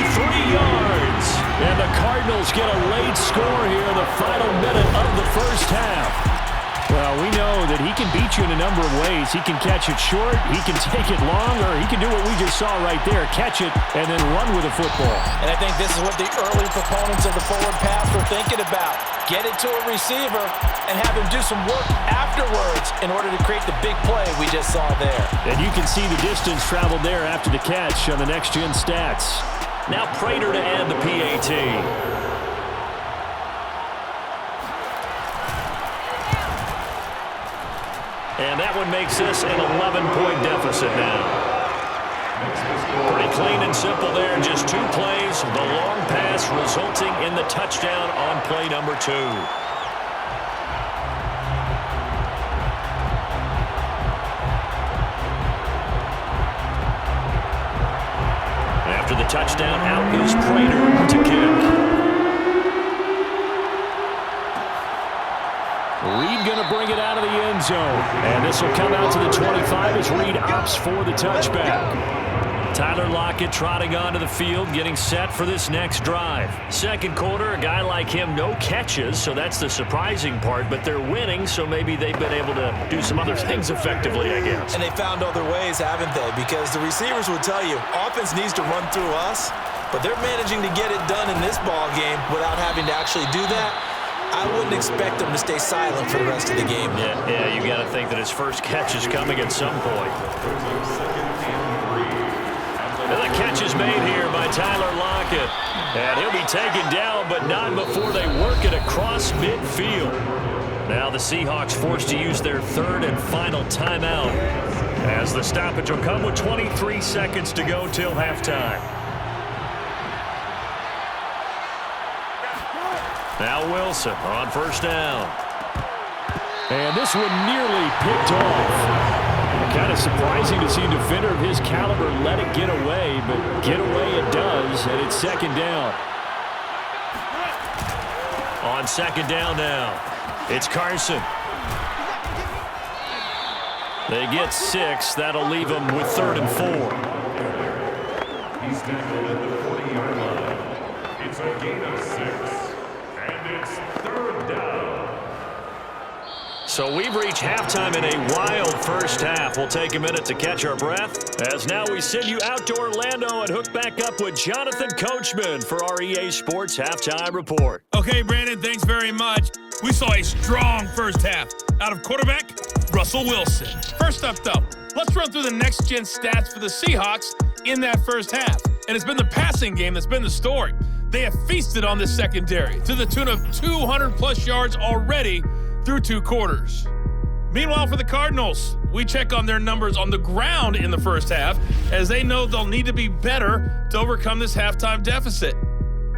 83 yards. And the Cardinals get a late score here in the final minute of the first half. Well, we know that he can beat you in a number of ways. He can catch it short, he can take it long, or he can do what we just saw right there, catch it and then run with the football. And I think this is what the early proponents of the forward pass were thinking about. Get it to a receiver and have him do some work afterwards in order to create the big play we just saw there. And you can see the distance traveled there after the catch on the next-gen stats. Now Prater to add the PAT. And that one makes this an 11-point deficit now. Pretty clean and simple there. Just 2 plays. The long pass resulting in the touchdown on play number 2. After the touchdown, out is Prater to kick. Reed going to bring it out of the end zone. And this will come out to the 25 as Reed opts for the touchback. Tyler Lockett trotting onto the field, getting set for this next drive. Second quarter, a guy like him, no catches, so that's the surprising part, but they're winning, so maybe they've been able to do some other things effectively, I guess. And they found other ways, haven't they? Because the receivers will tell you, offense needs to run through us, but they're managing to get it done in this ball game without having to actually do that. I wouldn't expect them to stay silent for the rest of the game. Yeah, you got to think that his first catch is coming at some point. And the catch is made here by Tyler Lockett. And he'll be taken down, but not before they work it across midfield. Now the Seahawks forced to use their third and final timeout, as the stoppage will come with 23 seconds to go till halftime. Now Wilson on first down. And this one nearly picked off. Kind of surprising to see a defender of his caliber let it get away, but get away it does, and it's second down. On second down now, it's Carson. They get 6. That'll leave them with 3rd and 4. He's tackled at the 40-yard line. It's a gain of 6, and it's 3rd down. So we've reached halftime in a wild first half. We'll take a minute to catch our breath, as now we send you out to Orlando and hook back up with Jonathan Coachman for our EA Sports Halftime Report. Okay, Brandon, thanks very much. We saw a strong first half out of quarterback Russell Wilson. First up, though, let's run through the next-gen stats for the Seahawks in that first half. And it's been the passing game that's been the story. They have feasted on this secondary to the tune of 200-plus yards already through 2 quarters. Meanwhile, for the Cardinals, we check on their numbers on the ground in the first half, as they know they'll need to be better to overcome this halftime deficit.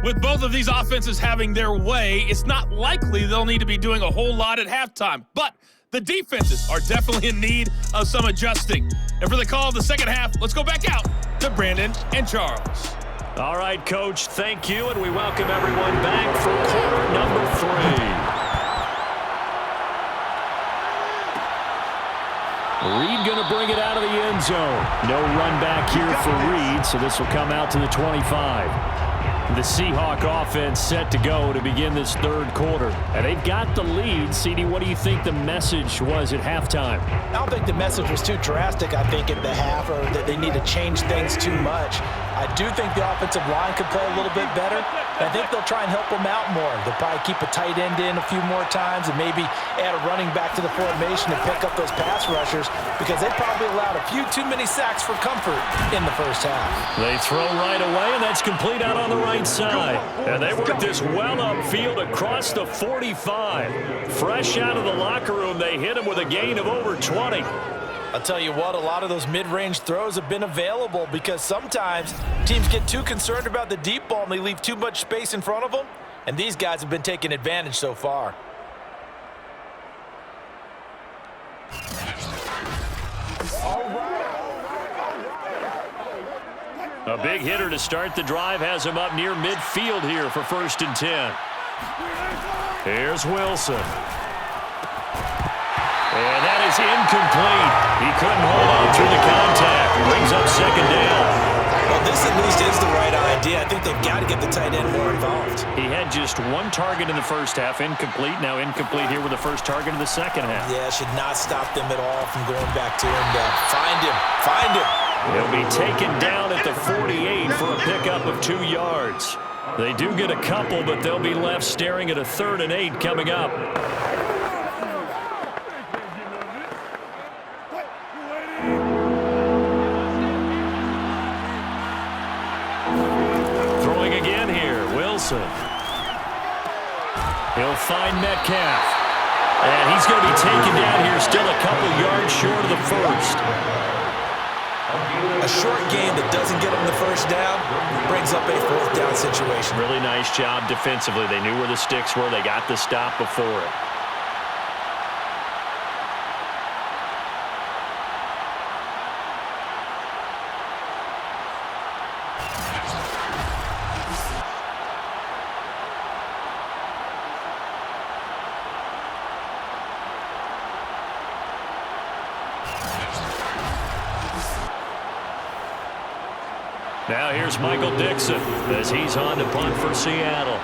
With both of these offenses having their way, it's not likely they'll need to be doing a whole lot at halftime. But the defenses are definitely in need of some adjusting. And for the call of the second half, let's go back out to Brandon and Charles. All right, Coach, thank you, and we welcome everyone back for quarter number 3. Reed going to bring it out of the end zone. No run back here for Reed, so this will come out to the 25. The Seahawk offense set to go to begin this third quarter. And they've got the lead. CD, what do you think the message was at halftime? I don't think the message was too drastic, I think, at the half, or that they need to change things too much. I do think the offensive line could play a little bit better. I think they'll try and help them out more. They'll probably keep a tight end in a few more times and maybe add a running back to the formation to pick up those pass rushers, because they probably allowed a few too many sacks for comfort in the first half. They throw right away, and that's complete out on the right side. And they work this well upfield across the 45. Fresh out of the locker room, they hit him with a gain of over 20. I'll tell you what, a lot of those mid-range throws have been available, because sometimes teams get too concerned about the deep ball and they leave too much space in front of them, and these guys have been taking advantage so far. A big hitter to start the drive has him up near midfield here for 1st and 10. Here's Wilson. And that is incomplete. He couldn't hold on through the contact. Brings up second down. Well, this at least is the right idea. I think they've got to get the tight end more involved. He had just 1 target in the first half, incomplete. Now incomplete here with the first target of the second half. Yeah, should not stop them at all from going back to him. Find him. Find him. He'll be taken down at the 48 for a pickup of 2 yards. They do get a couple, but they'll be left staring at a 3rd and 8 coming up. Throwing again here, Wilson. He'll find Metcalf. And he's going to be taken down here, still a couple yards short of the first. A short game that doesn't get them the first down brings up a 4th down situation. Really nice job defensively. They knew where the sticks were. They got the stop before it. Now here's Michael Dixon as he's on to punt for Seattle.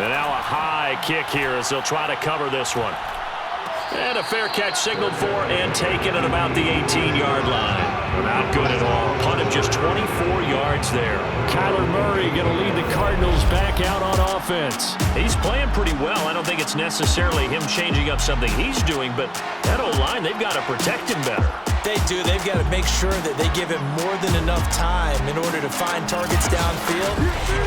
And now a high kick here as they'll try to cover this one. And a fair catch signaled for and taken at about the 18-yard line. Not good at all. Punt of just 24 yards there. Kyler Murray going to lead the Cardinals back out on offense. He's playing pretty well. I don't think it's necessarily him changing up something he's doing, but that O-line, they've got to protect him better. They do. They've got to make sure that they give him more than enough time in order to find targets downfield.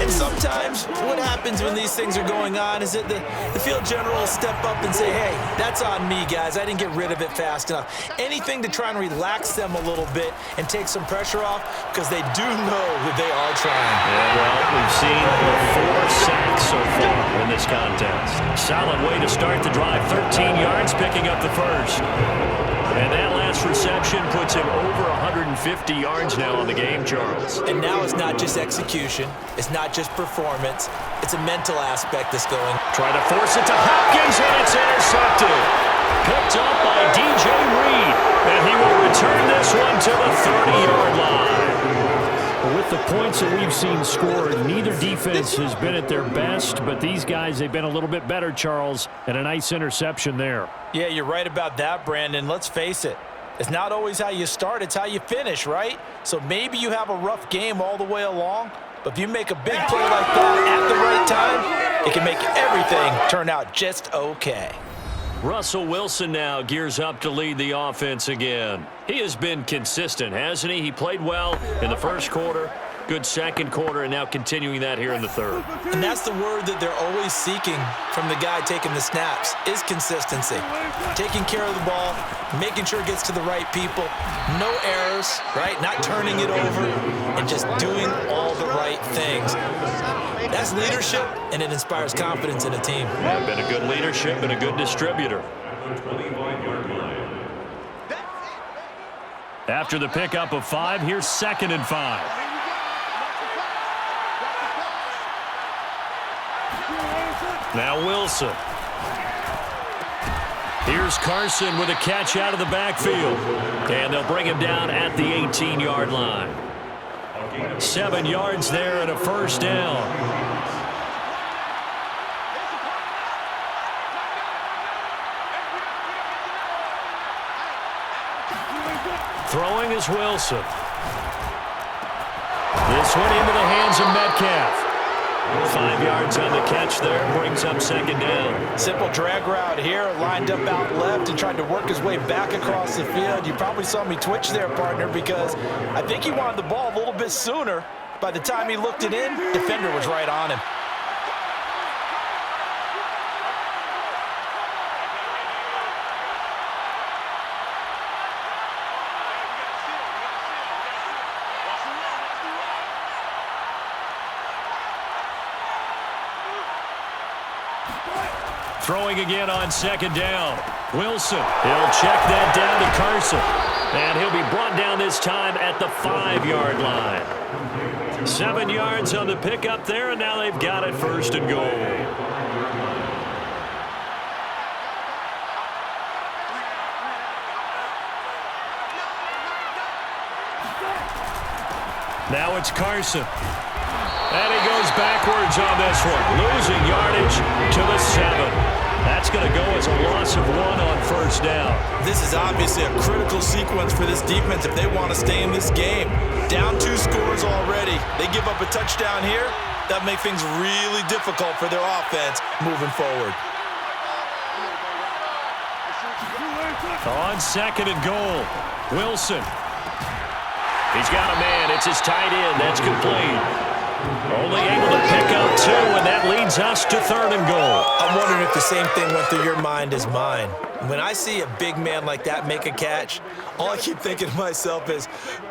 And sometimes what happens when these things are going on is that the field general will step up and say, hey, that's on me, guys. I didn't get rid of it fast enough. Anything to try and relax them a little bit and take some pressure off because they do know that they are trying. Yeah, well, we've seen 4 sacks so far in this contest. Solid way to start the drive. 13 yards, picking up the first. And that last reception puts him over 150 yards now on the game, Charles. And now it's not just execution. It's not just performance. It's a mental aspect that's going. Try to force it to Hopkins, and it's intercepted. Picked up by DJ Reed. And he will return this one to the 30-yard line. With the points that we've seen scored, neither defense has been at their best, but these guys, they've been a little bit better, Charles, and a nice interception there. Yeah, you're right about that, Brandon. Let's face it. It's not always how you start, it's how you finish, right? So maybe you have a rough game all the way along, but if you make a big play like that at the right time, it can make everything turn out just okay. Russell Wilson now gears up to lead the offense again. He has been consistent, hasn't he? He played well in the first quarter, good second quarter, and now continuing that here in the third. And that's the word that they're always seeking from the guy taking the snaps, is consistency. Taking care of the ball, making sure it gets to the right people, no errors, right? Not turning it over, and just doing all the right things. That's leadership, and it inspires confidence in a team. Yeah, been a good leadership and a good distributor. After the pickup of 5, here's 2nd and 5. Now Wilson. Here's Carson with a catch out of the backfield. And they'll bring him down at the 18-yard line. 7 yards there and a first down. Throwing is Wilson. This one into the hands of Metcalf. 5 yards on the catch there, brings up 2nd down. Simple drag route here, lined up out left and tried to work his way back across the field. You probably saw me twitch there, partner, because I think he wanted the ball a little bit sooner. By the time he looked it in, defender was right on him. Throwing again on 2nd down. Wilson, he'll check that down to Carson. And he'll be brought down this time at the 5-yard line. 7 yards on the pickup there, and now they've got it 1st and goal. Now it's Carson. And he goes backwards on this one, losing yardage to the 7. That's going to go as a loss of 1 on 1st down. This is obviously a critical sequence for this defense if they want to stay in this game. Down 2 scores already. They give up a touchdown here. That makes things really difficult for their offense moving forward. On 2nd and goal, Wilson. He's got a man. It's his tight end. That's complete. Only able to pick up 2, and that leads us to 3rd and goal. I'm wondering if the same thing went through your mind as mine. When I see a big man like that make a catch, all I keep thinking to myself is,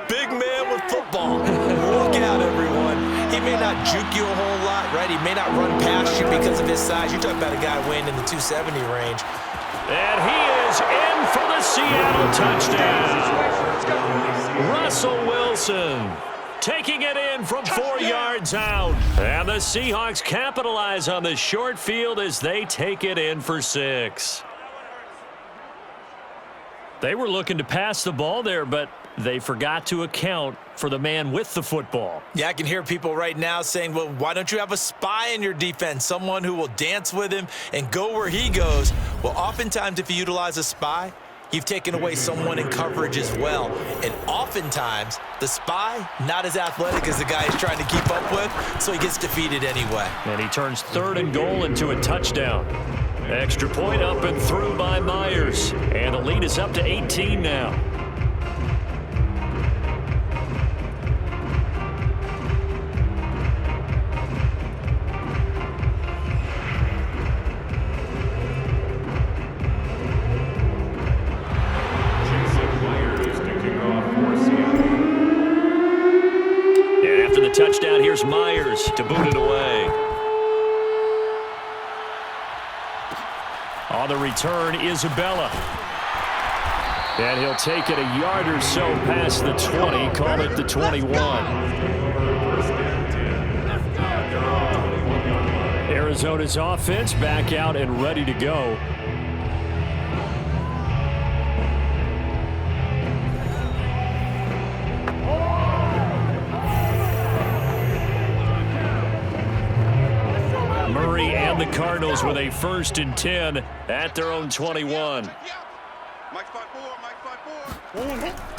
big man with football. Look out, everyone. He may not juke you a whole lot, right? He may not run past you because of his size. You're talking about a guy weighing in the 270 range. And he is in for the Seattle touchdown. Russell Wilson taking it in from 4 yards out. And the Seahawks capitalize on the short field as they take it in for 6. They were looking to pass the ball there, but they forgot to account for the man with the football. Yeah, I can hear people right now saying, well, why don't you have a spy in your defense, someone who will dance with him and go where he goes? Well, oftentimes if you utilize a spy, you've taken away someone in coverage as well. And oftentimes, the spy, not as athletic as the guy he's trying to keep up with, so he gets defeated anyway. And he turns 3rd and goal into a touchdown. Extra point up and through by Myers. And the lead is up to 18 now. And after the touchdown, here's Myers to boot it away. On the return, Isabella. And he'll take it a yard or so past the 20, call it the 21. Arizona's offense back out and ready to go. Murray and the Cardinals with a 1st and 10 at their own 21.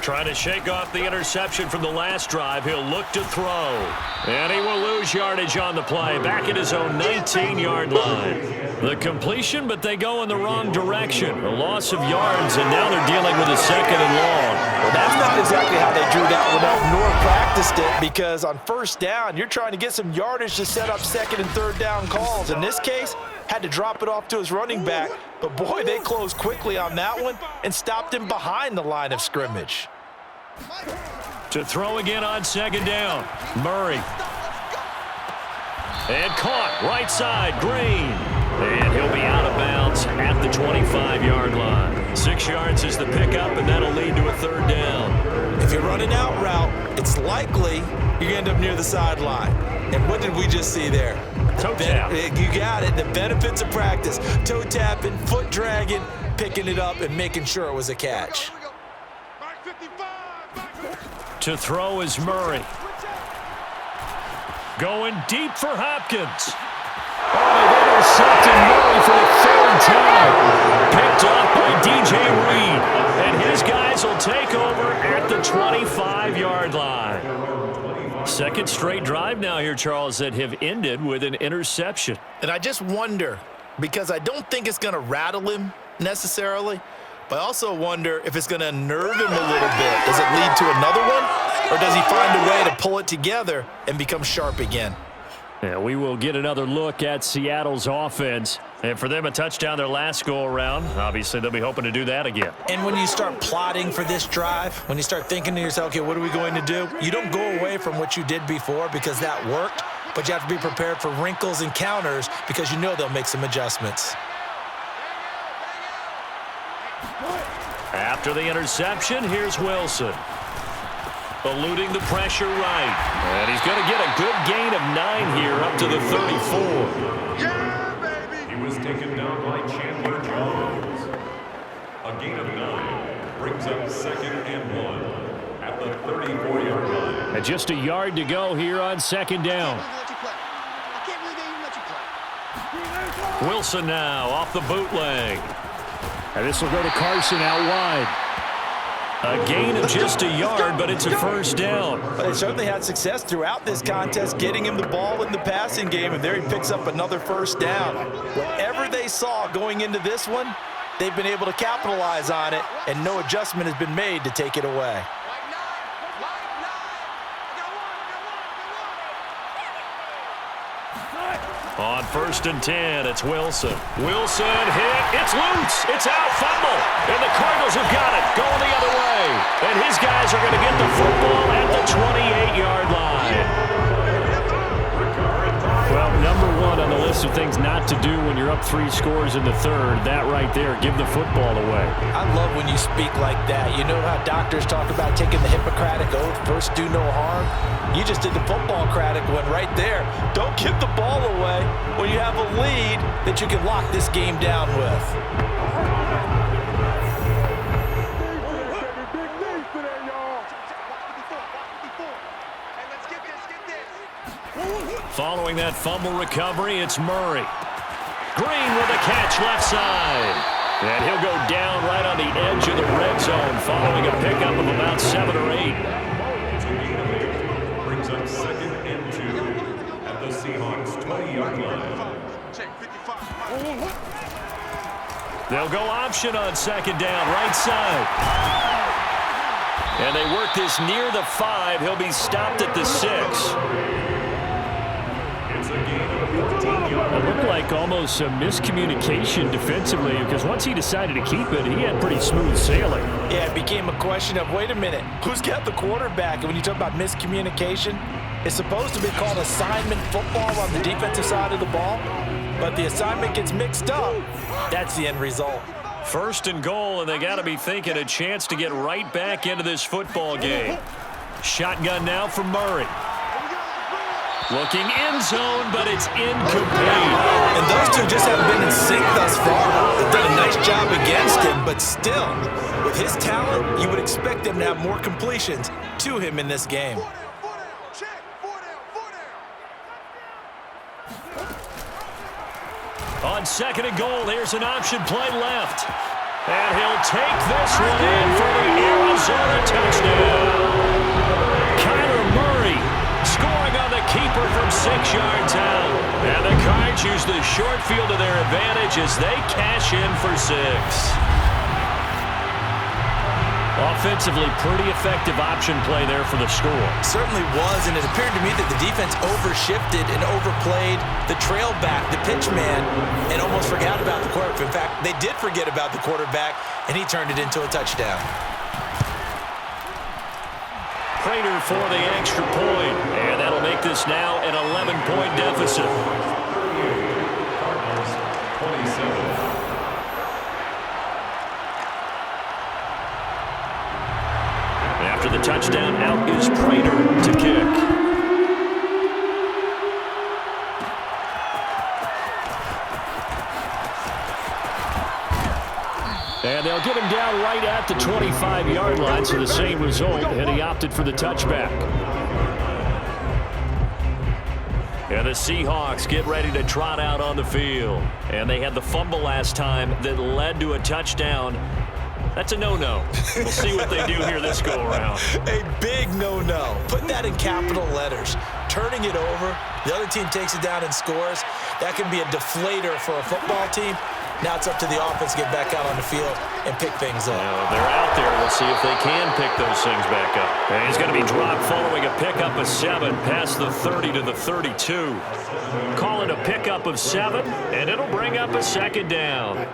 Trying to shake off the interception from the last drive. He'll look to throw. And he will lose yardage on the play. Back at his own 19-yard line. The completion, but they go in the wrong direction. A loss of yards, and now they're dealing with a 2nd and long. Well, that's not exactly how they drew that one up nor practiced it, because on 1st down, you're trying to get some yardage to set up 2nd and 3rd down calls. In this case, had to drop it off to his running back. But, boy, they closed quickly on that one and stopped him behind the line of scrimmage. To throw again on 2nd down. Murray. And caught right side, Green. And he'll be out of bounds at the 25-yard line. 6 yards is the pickup, and that'll lead to a 3rd down. If you're running out route, it's likely you end up near the sideline. And what did we just see there? Toe tap. You got it. The benefits of practice. Toe tapping, foot dragging, picking it up, and making sure it was a catch. To throw is Murray. Going deep for Hopkins. Oh, they've intercepted Murray for the 3rd time. Picked off by DJ Reed. And his guys will take over at the 25-yard line. 2nd straight drive now here, Charles, that have ended with an interception. And I just wonder, because I don't think it's going to rattle him necessarily, but I also wonder if it's going to unnerve him a little bit. Does it lead to another one? Or does he find a way to pull it together and become sharp again? Yeah, we will get another look at Seattle's offense. And for them, a touchdown their last go-around. Obviously, they'll be hoping to do that again. And when you start plotting for this drive, when you start thinking to yourself, okay, what are we going to do? You don't go away from what you did before because that worked, but you have to be prepared for wrinkles and counters because you know they'll make some adjustments. After the interception, here's Wilson. Eluding the pressure right. And he's going to get a good gain of 9 here up to the 34. Yeah, baby! He was taken down by Chandler Jones. A gain of 9 brings up 2nd and 1 at the 34-yard line. And just a yard to go here on 2nd down. Wilson now off the bootleg. And this will go to Carson out wide. A gain of just a yard, but it's a 1st down. But they certainly had success throughout this contest, getting him the ball in the passing game, and there he picks up another 1st down. Whatever they saw going into this one, they've been able to capitalize on it, and no adjustment has been made to take it away. On 1st and 10, it's Wilson. Wilson hit. It's loose. It's out. Fumble. And the Cardinals have got it. Going the other way. And his guys are going to get the football at the 28-yard line. Well, number 1 on the list of things not to do when you're up 3 scores in the 3rd, that right there, give the football away. I love when you speak like that. You know how doctors talk about taking the Hippocratic oath, first do no harm? You just did the football-cratic one right there. Don't give the ball away when you have a lead that you can lock this game down with. Throwing that fumble recovery, it's Murray. Green with a catch left side. And he'll go down right on the edge of the red zone following a pickup of about 7 or 8. It's a gain of 8. Brings up 2nd and 2 at the Seahawks 20-yard line. They'll go option on 2nd down, right side. And they work this near the 5. He'll be stopped at the 6. It's a gain of 15 yards. It looked like almost a miscommunication defensively because once he decided to keep it, he had pretty smooth sailing. Yeah, it became a question of, wait a minute, who's got the quarterback? And when you talk about miscommunication, it's supposed to be called assignment football on the defensive side of the ball, but the assignment gets mixed up. That's the end result. 1st and goal, and they got to be thinking a chance to get right back into this football game. Shotgun now from Murray. Looking end zone, but it's incomplete. And those two just haven't been in sync thus far. They've done a nice job against him, but still, with his talent, you would expect them to have more completions to him in this game. On 2nd and goal, here's an option play left. And he'll take this one in for the Arizona touchdown. Kyler Murray scoring on the keeper from 6 yards out. And the Cards use the short field to their advantage as they cash in for 6. Offensively, pretty effective option play there for the score. Certainly was, and it appeared to me that the defense overshifted and overplayed the trail back, the pitch man, and almost forgot about the quarterback. In fact, they did forget about the quarterback, and he turned it into a touchdown. Prater for the extra point, and that'll make this now an 11-point deficit. Cardinals 27. After the touchdown, out is Prater to kick. And they'll get him down right at the 25-yard line, so the same result, and he opted for the touchback. And the Seahawks get ready to trot out on the field. And they had the fumble last time that led to a touchdown. That's a no-no. We'll see what they do here this go-around. A big no-no. Put that in capital letters. Turning it over, the other team takes it down and scores. That can be a deflator for a football team. Now it's up to the offense to get back out on the field and pick things up. Well, if they're out there, we'll see if they can pick those things back up. And he's going to be dropped following a pickup of 7 past the 30 to the 32. Call it a pickup of 7, and it'll bring up a 2nd down.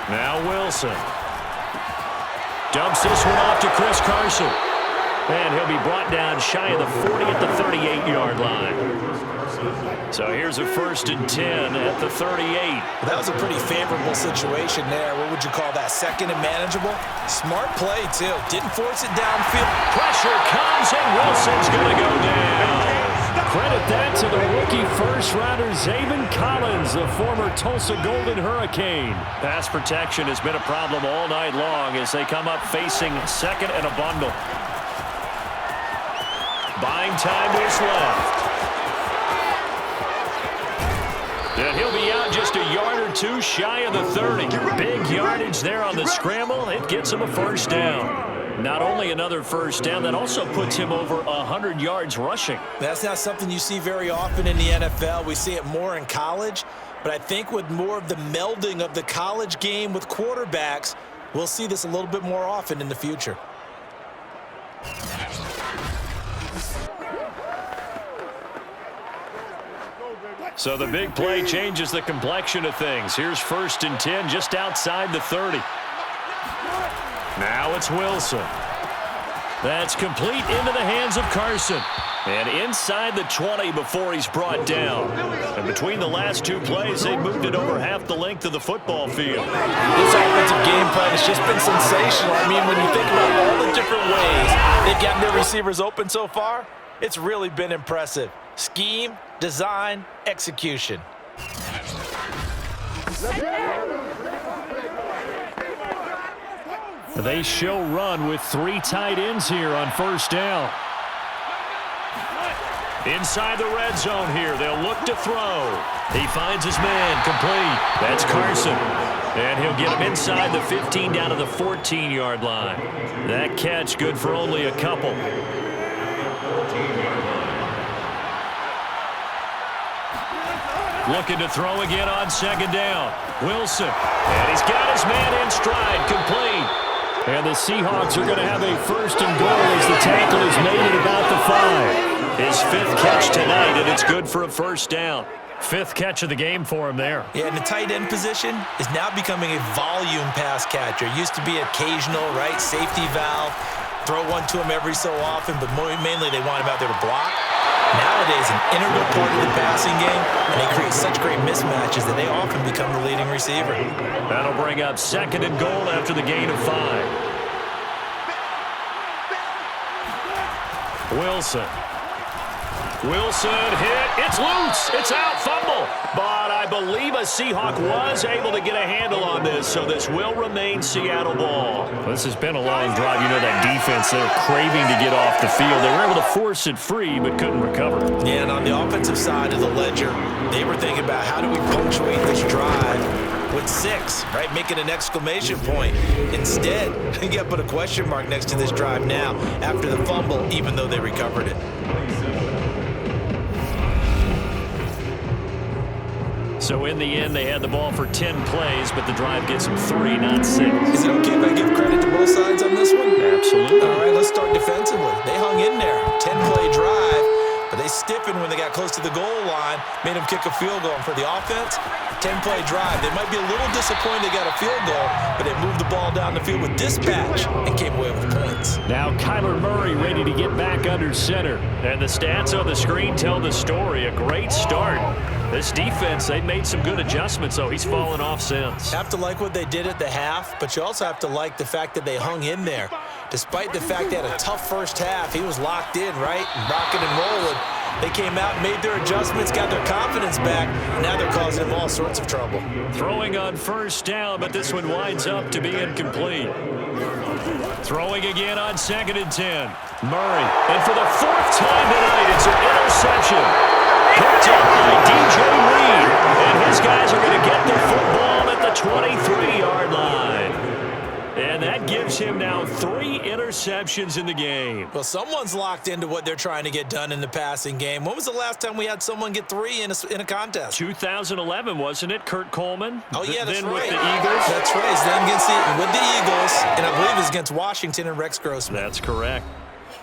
Now Wilson. Dumps this one off to Chris Carson. And he'll be brought down shy of the 40 at the 38-yard line. So here's a 1st and 10 at the 38. That was a pretty favorable situation there. What would you call that? 2nd and manageable? Smart play, too. Didn't force it downfield. Pressure comes, and Wilson's going to go down. Credit that to the rookie first-rounder, Zaven Collins, the former Tulsa Golden Hurricane. Pass protection has been a problem all night long as they come up facing 2nd and a bundle. Buying time to his left. And he'll be out just a yard or 2 shy of the 30. Big yardage there on the scramble. It gets him a 1st down. Not only another 1st down, that also puts him over 100 yards rushing. That's not something you see very often in the NFL. We see it more in college. But I think with more of the melding of the college game with quarterbacks, we'll see this a little bit more often in the future. So the big play changes the complexion of things. Here's 1st and 10 just outside the 30. Now it's Wilson. That's complete into the hands of Carson. And inside the 20 before he's brought down. And between the last 2 plays, they moved it over half the length of the football field. This offensive game plan has just been sensational. I mean, when you think about all the different ways they've gotten their receivers open so far, it's really been impressive. Scheme, design, execution. They show run with 3 tight ends here on first down. Inside the red zone here, they'll look to throw. He finds his man, complete. That's Carson. And he'll get him inside the 15 down to the 14-yard line. That catch good for only a couple. Looking to throw again on second down. Wilson. And he's got his man in stride, complete. And the Seahawks are going to have a first and goal as the tackle is made at about the 5. His 5th catch tonight, and it's good for a first down. 5th catch of the game for him there. Yeah, and the tight end position is now becoming a volume pass catcher. Used to be occasional, right, safety valve. Throw one to him every so often, but mainly they want him out there to block. Nowadays, an integral part of the passing game, and they create such great mismatches that they often become the leading receiver. That'll bring up second and goal after the gain of 5. Wilson hit. It's loose. It's out. Fumble. But I believe a Seahawk was able to get a handle on this, so this will remain Seattle ball. This has been a long drive. You know that defense, they're craving to get off the field. They were able to force it free, but couldn't recover. Yeah, and on the offensive side of the ledger, they were thinking about how do we punctuate this drive with 6, right? Making an exclamation point. Instead, you got to put a question mark next to this drive now after the fumble, even though they recovered it. So in the end, they had the ball for 10 plays, but the drive gets them 3, not 6. Is it okay if I give credit to both sides on this one? Absolutely. All right, let's start defensively. They hung in there. 10-play drive, but they stiffened when they got close to the goal line, made them kick a field goal. And for the offense, 10-play drive. They might be a little disappointed they got a field goal, but they moved the ball down the field with dispatch and came away with points. Now Kyler Murray ready to get back under center. And the stats on the screen tell the story. A great start. This defense, they've made some good adjustments, though. He's fallen off since. Have to like what they did at the half, but you also have to like the fact that they hung in there. Despite the fact they had a tough first half, he was locked in, right? Rocking and rolling. They came out, made their adjustments, got their confidence back, and now they're causing him all sorts of trouble. Throwing on first down, but this one winds up to be incomplete. Throwing again on 2nd and 10. Murray, and for the 4th time tonight, it's an interception. Picked up by DJ Reed, and his guys are going to get the football at the 23-yard line. And that gives him now 3 interceptions in the game. Well, someone's locked into what they're trying to get done in the passing game. When was the last time we had someone get 3 in a contest? 2011, wasn't it? Kurt Coleman? Oh, yeah, that's then right. with the Eagles? That's right. It's them with the Eagles, and I believe it was against Washington and Rex Grossman. That's correct.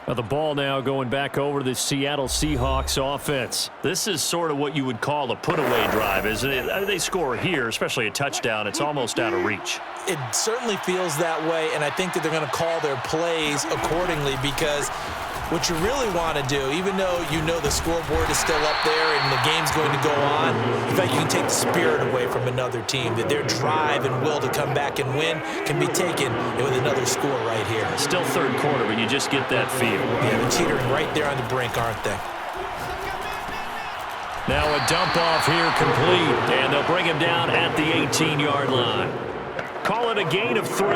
Now the ball now going back over to the Seattle Seahawks offense. This is sort of what you would call a put-away drive, isn't it? They score here, especially a touchdown. It's almost out of reach. It certainly feels that way, and I think that they're going to call their plays accordingly because what you really want to do, even though you know the scoreboard is still up there and the game's going to go on, in fact, you can take the spirit away from another team, that their drive and will to come back and win can be taken with another score right here. Still 3rd quarter, but you just get that feel. Yeah, they're teetering right there on the brink, aren't they? Now a dump off here complete, and they'll bring him down at the 18-yard line. Call it a gain of 3,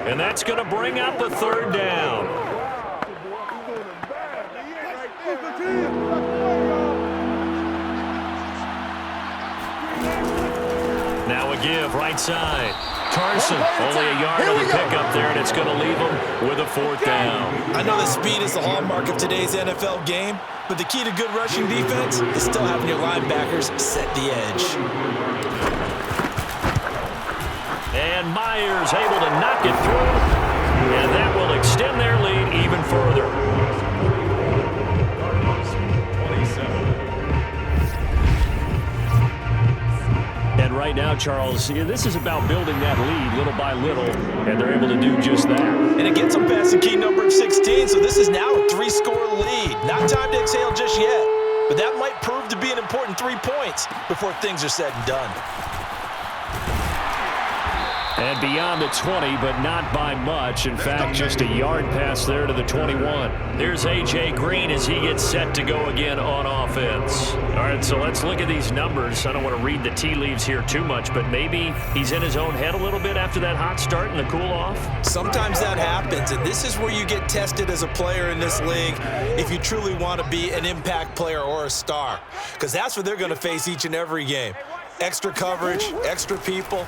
and that's going to bring up the 3rd down. Now a give, right side. Carson, only a yard on the pickup there, and it's going to leave him with a 4th down. I know that speed is the hallmark of today's NFL game, but the key to good rushing defense is still having your linebackers set the edge. And Myers able to knock it through, and that will extend their lead even further. And right now, Charles, this is about building that lead little by little, and they're able to do just that. And it gets them past the key number of 16, so this is now a 3-score lead. Not time to exhale just yet, but that might prove to be an important 3 points before things are said and done. And beyond the 20, but not by much. In fact, just a yard pass there to the 21. Here's A.J. Green as he gets set to go again on offense. All right, so let's look at these numbers. I don't want to read the tea leaves here too much, but maybe he's in his own head a little bit after that hot start and the cool-off. Sometimes that happens, and this is where you get tested as a player in this league if you truly want to be an impact player or a star, because that's what they're going to face each and every game. Extra coverage, extra people.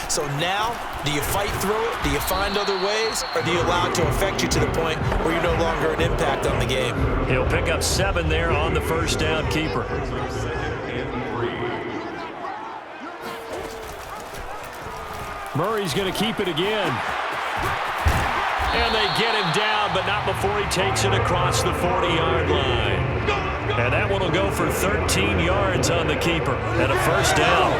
So now, do you fight through it? Do you find other ways? Or do you allow it to affect you to the point where you're no longer an impact on the game? He'll pick up 7 there on the first down keeper. Murray's going to keep it again. And they get him down, but not before he takes it across the 40-yard line. And that one will go for 13 yards on the keeper and a first down.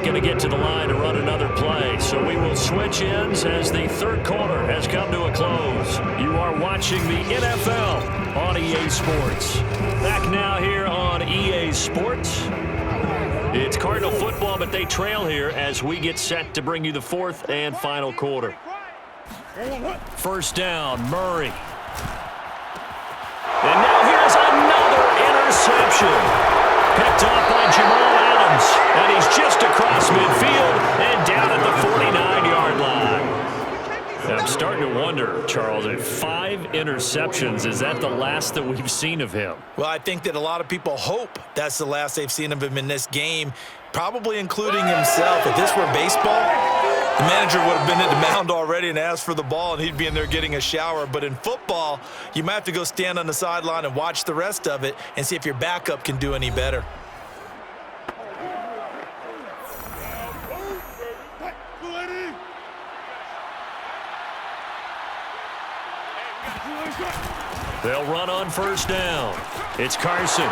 Going to get to the line to run another play. So we will switch ends as the third quarter has come to a close. You are watching the NFL on EA Sports. Back now here on EA Sports. It's Cardinal football, but they trail here as we get set to bring you the fourth and final quarter. First down, Murray. And now here's another interception. Picked off by Jamal Adams, and he's just across midfield and down at the 49-yard line. I'm starting to wonder, Charles, if 5 interceptions, is that the last that we've seen of him? Well, I think that a lot of people hope that's the last they've seen of him in this game, probably including himself. If this were baseball, the manager would have been at the mound already and asked for the ball, and he'd be in there getting a shower. But in football, you might have to go stand on the sideline and watch the rest of it and see if your backup can do any better. They'll run on first down. It's Carson.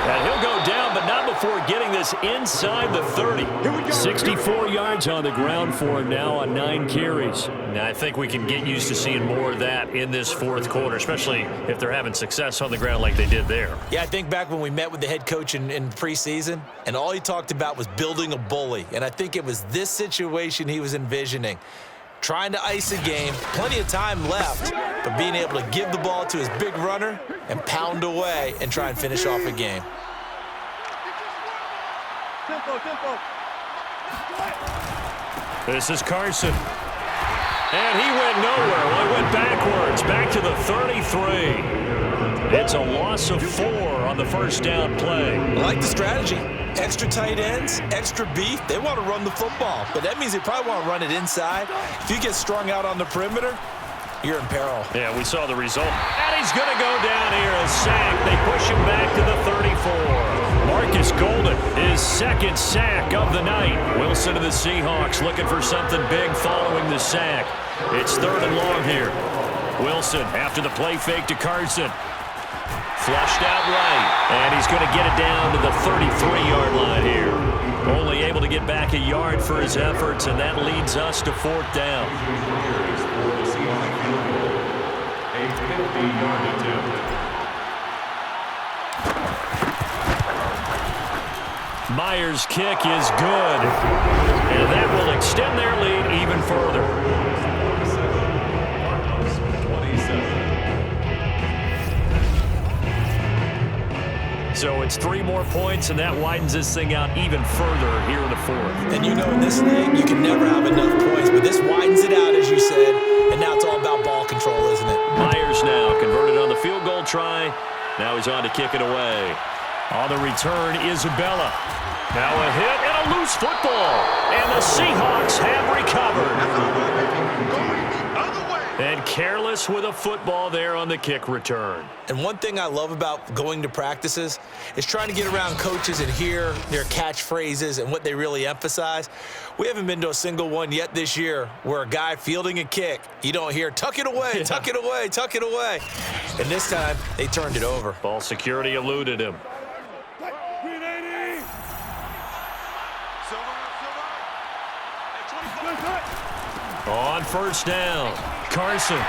And he'll go down, but not before getting this inside the 30. 64 yards on the ground for him now on 9 carries. Now, I think we can get used to seeing more of that in this fourth quarter, especially if they're having success on the ground like they did there. Yeah, I think back when we met with the head coach in preseason, and all he talked about was building a bully. And I think it was this situation he was envisioning. Trying to ice a game, plenty of time left, but being able to give the ball to his big runner and pound away and try and finish off a game. This is Carson. And he went nowhere. Well, he went backwards, back to the 33. It's a loss of 4 on the first down play. I like the strategy. Extra tight ends, extra beef. They want to run the football, but that means they probably want to run it inside. If you get strung out on the perimeter, you're in peril. Yeah, we saw the result. And he's going to go down here, a sack. They push him back to the 34. Marcus Golden, his second sack of the night. Wilson of the Seahawks looking for something big following the sack. It's 3rd and long here. Wilson after the play fake to Carson. Flushed out right, and he's going to get it down to the 33-yard line here. Only able to get back a yard for his efforts, and that leads us to 4th down. A 50-yard attempt. Myers' kick is good, and that will extend their lead even further. So it's 3 more points, and that widens this thing out even further here in the 4th. And you know in this league, you can never have enough points, but this widens it out, as you said, and now it's all about ball control, isn't it? Myers now converted on the field goal try. Now he's on to kick it away. On the return, Isabella. Now a hit and a loose football, and the Seahawks have recovered. And careless with a football there on the kick return. And one thing I love about going to practices is trying to get around coaches and hear their catchphrases and what they really emphasize. We haven't been to a single one yet this year where a guy fielding a kick, you don't hear, tuck it away, tuck it away, tuck it away. And this time, they turned it over. Ball security eluded him. On first down, Carson.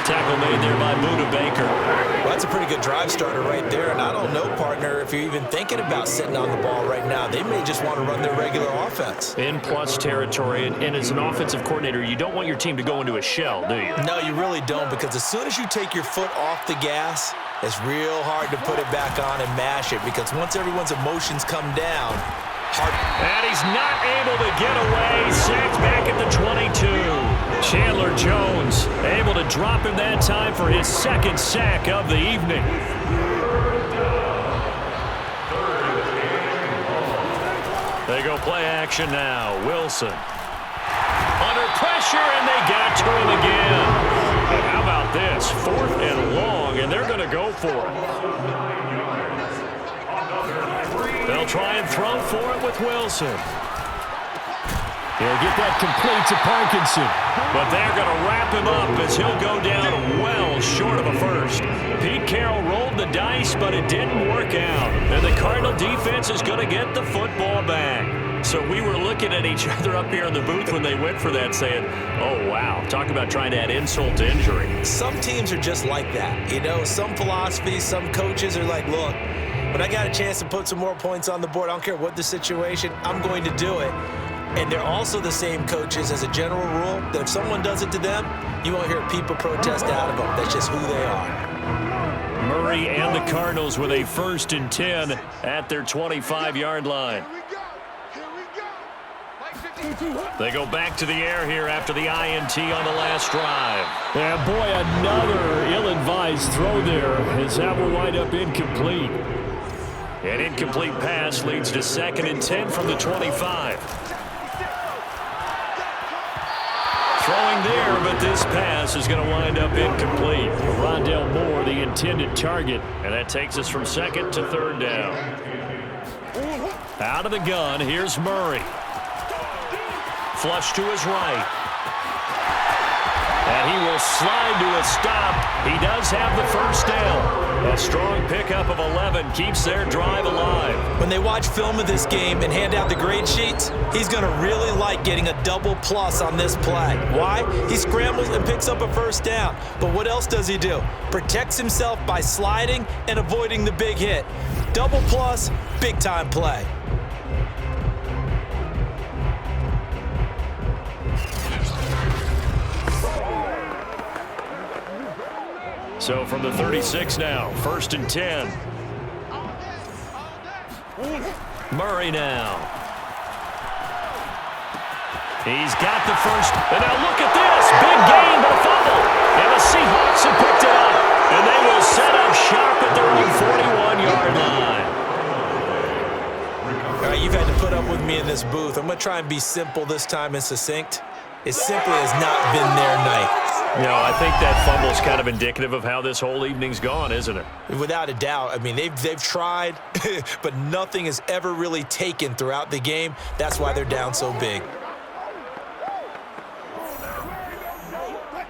Tackle made there by Buda Baker. Well, that's a pretty good drive starter right there. And I don't know, partner, if you're even thinking about sitting on the ball right now. They may just want to run their regular offense. In plus territory, and as an offensive coordinator, you don't want your team to go into a shell, do you? No, you really don't, because as soon as you take your foot off the gas, it's real hard to put it back on and mash it, because once everyone's emotions come down, and he's not able to get away. Sacked back at the 22. Chandler Jones able to drop him that time for his second sack of the evening. They go play action now. Wilson under pressure, and they got to him again. And how about this? 4th and long, and they're going to go for it. They'll try and throw for it with Wilson. He'll get that complete to Parkinson. But they're going to wrap him up as he'll go down well short of a first. Pete Carroll rolled the dice, but it didn't work out. And the Cardinal defense is going to get the football back. So we were looking at each other up here in the booth when they went for that, saying, oh, wow, talk about trying to add insult to injury. Some teams are just like that. You know, some philosophies, some coaches are like, look, when I got a chance to put some more points on the board, I don't care what the situation, I'm going to do it. And they're also the same coaches as a general rule that if someone does it to them, you won't hear people protest out of them. That's just who they are. Murray and the Cardinals with a 1st and 10 at their 25-yard line. They go back to the air here after the INT on the last drive. And boy, another ill-advised throw there as that will wind up incomplete. An incomplete pass leads to 2nd and 10 from the 25. Throwing there, but this pass is going to wind up incomplete. Rondell Moore, the intended target. And that takes us from 2nd to 3rd down. Out of the gun, here's Murray. Flush to his right. And he will slide to a stop. He does have the first down. A strong pickup of 11 keeps their drive alive. When they watch film of this game and hand out the grade sheets, he's going to really like getting a double plus on this play. Why? He scrambles and picks up a first down. But what else does he do? Protects himself by sliding and avoiding the big hit. Double plus, big time play. So from the 36 now, 1st and 10. Murray now. He's got the first. And now look at this. Big gain, but a fumble. And the Seahawks have picked it up. And they will set up shop at their own 41-yard line. All right, you've had to put up with me in this booth. I'm going to try and be simple this time and succinct. It simply has not been their night. You know, I think that fumble's kind of indicative of how this whole evening's gone, isn't it? Without a doubt. I mean, they've tried, but nothing is ever really taken throughout the game. That's why they're down so big.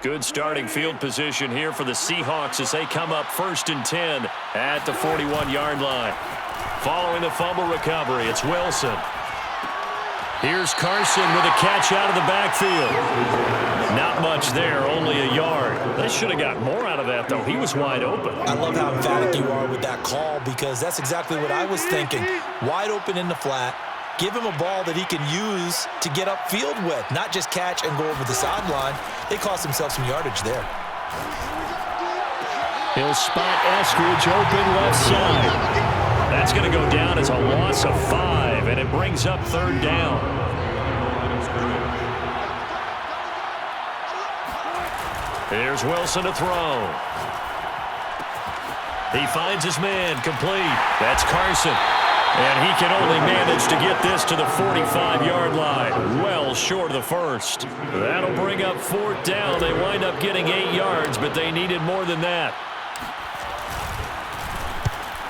Good starting field position here for the Seahawks as they come up 1st and 10 at the 41-yard line. Following the fumble recovery, it's Wilson. Here's Carson with a catch out of the backfield. Not much there, only a yard. They should have got more out of that, though. He was wide open. I love how emphatic you are with that call, because that's exactly what I was thinking. Wide open in the flat. Give him a ball that he can use to get upfield with, not just catch and go over the sideline. They cost themselves some yardage there. He'll spot Eskridge open left side. That's going to go down as a loss of 5, and it brings up 3rd down. Here's Wilson to throw. He finds his man, complete. That's Carson. And he can only manage to get this to the 45-yard line, well short of the first. That'll bring up 4th down. They wind up getting 8 yards, but they needed more than that.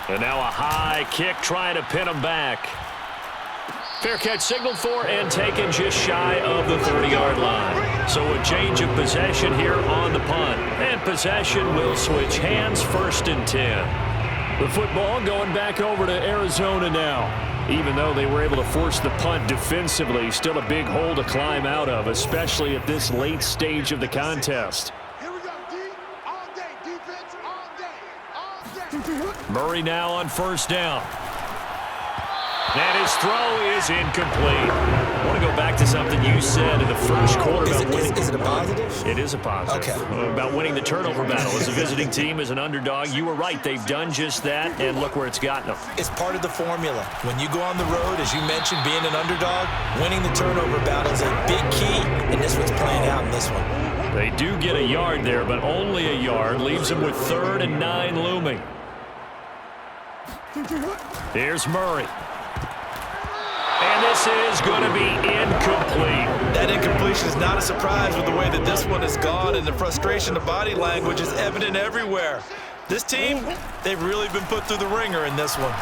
And now a high kick trying to pin him back. Fair catch signaled for and taken just shy of the 30-yard line. So a change of possession here on the punt. And possession will switch hands, 1st and 10. The football going back over to Arizona now. Even though they were able to force the punt defensively, still a big hole to climb out of, especially at this late stage of the contest. Here we go, D. All day, defense, all day, all day. Murray now on first down. And his throw is incomplete. I want to go back to something you said in the first quarter about winning. Is it a positive? It is a positive. Okay. About winning the turnover battle. As a visiting team, as an underdog, you were right. They've done just that, and look where it's gotten them. It's part of the formula. When you go on the road, as you mentioned, being an underdog, winning the turnover battle is a big key, and this one's playing out in this one. They do get a yard there, but only a yard. Leaves them with 3rd and 9 looming. Here's Murray. And this is going to be incomplete. That incompletion is not a surprise with the way that this one has gone, and the frustration of body language is evident everywhere. This team, they've really been put through the ringer in this one.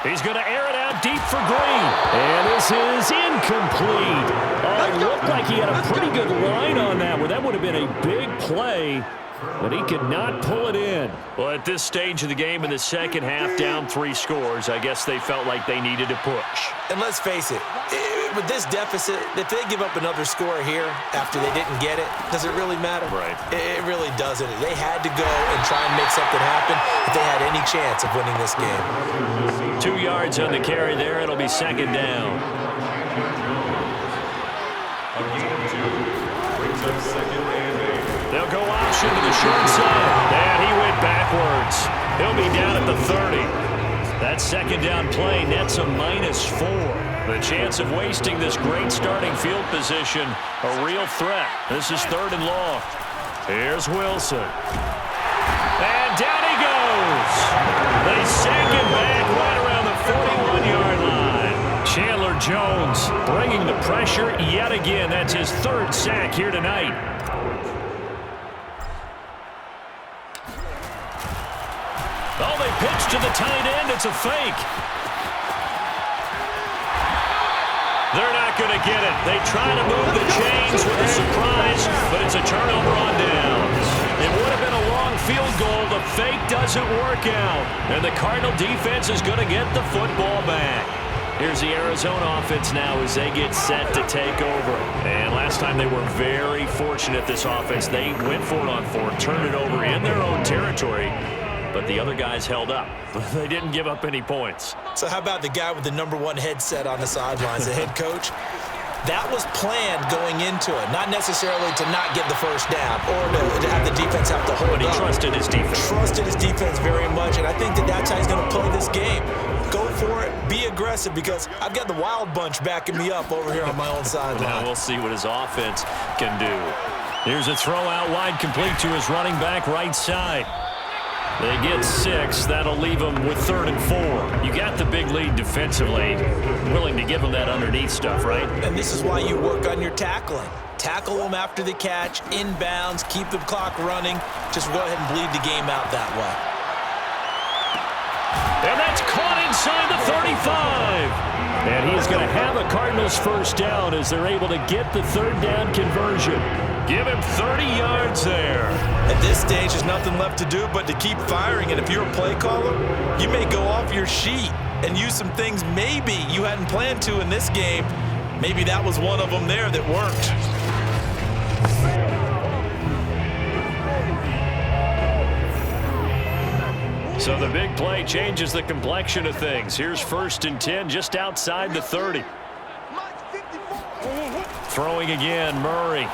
He's going to air it out deep for Green. And this is incomplete. Oh, it looked like he had a pretty good line on that one. That would have been a big play, but he could not pull it in. Well, at this stage of the game in the second half, down 3 scores, I guess they felt like they needed to push. And let's face it, with this deficit, if they give up another score here after they didn't get it, does it really matter? Right. It really doesn't. They had to go and try and make something happen if they had any chance of winning this game. 2 yards on the carry there. It'll be second down. A gain of 2 brings up 2nd and 8. They'll go option to the short side. And he went backwards. He'll be down at the 30. That second down play nets a -4. The chance of wasting this great starting field position, a real threat. This is 3rd and long. Here's Wilson. And down he goes. They sack him back right around the 41-yard line. Chandler Jones bringing the pressure yet again. That's his 3rd sack here tonight. Oh, they pitch to the tight end. It's a fake. They're not going to get it. They try to move the chains with a surprise, but it's a turnover on downs. It would have been a long field goal. The fake doesn't work out. And the Cardinal defense is going to get the football back. Here's the Arizona offense now as they get set to take over. And last time they were very fortunate, this offense. They went for it on 4, turned it over in their own territory, but the other guys held up. They didn't give up any points. So how about the guy with the #1 headset on the sidelines, the head coach? That was planned going into it, not necessarily to not get the first down or to have the defense have to hold up. But he trusted his defense. Trusted his defense very much, and I think that that's how he's going to play this game. Go for it, be aggressive, because I've got the wild bunch backing me up over here on my own sideline. Now we'll see what his offense can do. Here's a throw out wide, complete to his running back right side. They get 6. That'll leave them with 3rd and 4. You got the big lead defensively. Willing to give them that underneath stuff, right? And this is why you work on your tackling. Tackle them after the catch, inbounds, keep the clock running. Just go ahead and bleed the game out that way. And that's caught inside the 35. And he's going to have a Cardinals first down as they're able to get the 3rd down conversion. Give him 30 yards there. At this stage, there's nothing left to do but to keep firing. And if you're a play caller, you may go off your sheet and use some things maybe you hadn't planned to in this game. Maybe that was one of them there that worked. So the big play changes the complexion of things. Here's 1st and 10 just outside the 30. Throwing again, Murray.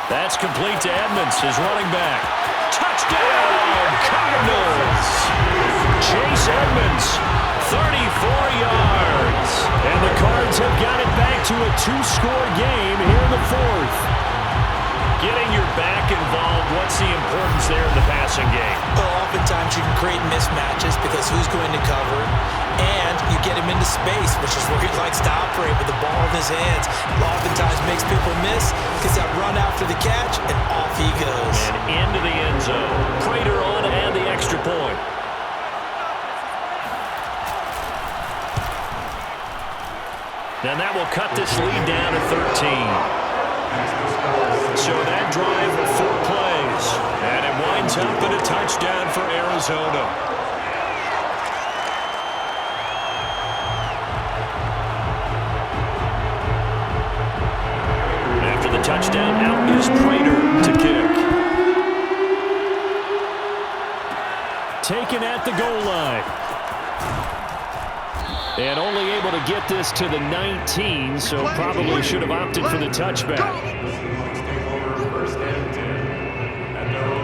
That's complete to Edmonds, his running back. Touchdown, Cardinals! Chase Edmonds, 34 yards. And the Cards have got it back to a 2-score game here in the 4th. Getting your back involved, what's the importance there in the passing game? Well, oftentimes you can create mismatches because who's going to cover, and you get him into space, which is where he likes to operate with the ball in his hands. Oftentimes makes people miss, gets that run after the catch, and off he goes. And into the end zone. Prater on and the extra point. And that will cut this lead down to 13. So that drive, 4 plays, and it winds up in a touchdown for Arizona. Arizona. After the touchdown, out is Prater to kick. Taken at the goal line. And only able to get this to the 19, so probably should have opted for the touchback.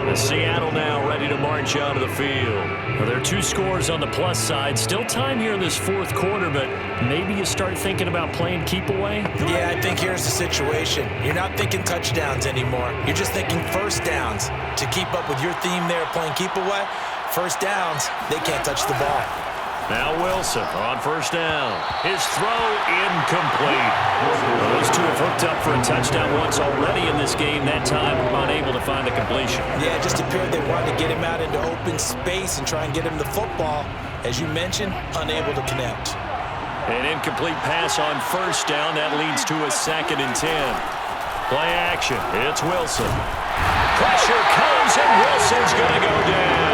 And Seattle now ready to march out of the field. Well, there are 2 scores on the plus side. Still time here in this fourth quarter, but maybe you start thinking about playing keep away? Yeah, I think here's the situation. You're not thinking touchdowns anymore. You're just thinking first downs. To keep up with your theme there, playing keep away, first downs, they can't touch the ball. Now Wilson on first down. His throw incomplete. Well, those 2 have hooked up for a touchdown once already in this game. That time unable to find the completion. Yeah, it just appeared they wanted to get him out into open space and try and get him the football. As you mentioned, unable to connect. An incomplete pass on first down. That leads to a 2nd and 10. Play action. It's Wilson. Pressure comes and Wilson's going to go down.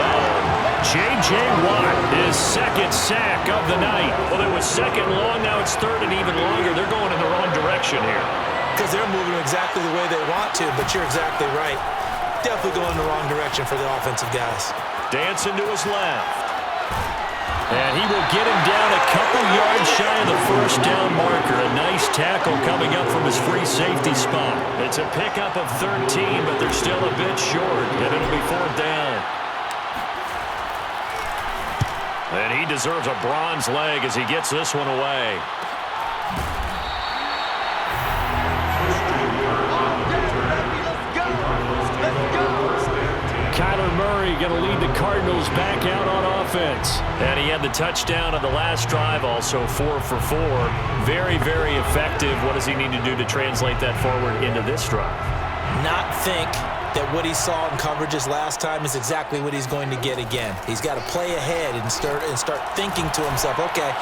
J.J. Watt, his 2nd sack of the night. Well, it was 2nd long, now it's 3rd and even longer. They're going in the wrong direction here. Because they're moving exactly the way they want to, but you're exactly right. Definitely going in the wrong direction for the offensive guys. Dancing to his left. And he will get him down a couple yards shy of the first down marker. A nice tackle coming up from his free safety spot. It's a pickup of 13, but they're still a bit short, and it'll be 4th down. And he deserves a bronze leg as he gets this one away. Kyler Murray going to lead the Cardinals back out on offense. And he had the touchdown on the last drive, also 4 for 4. Very, very effective. What does he need to do to translate that forward into this drive? Not think that what he saw in coverages last time is exactly what he's going to get again. He's got to play ahead and start thinking to himself, okay,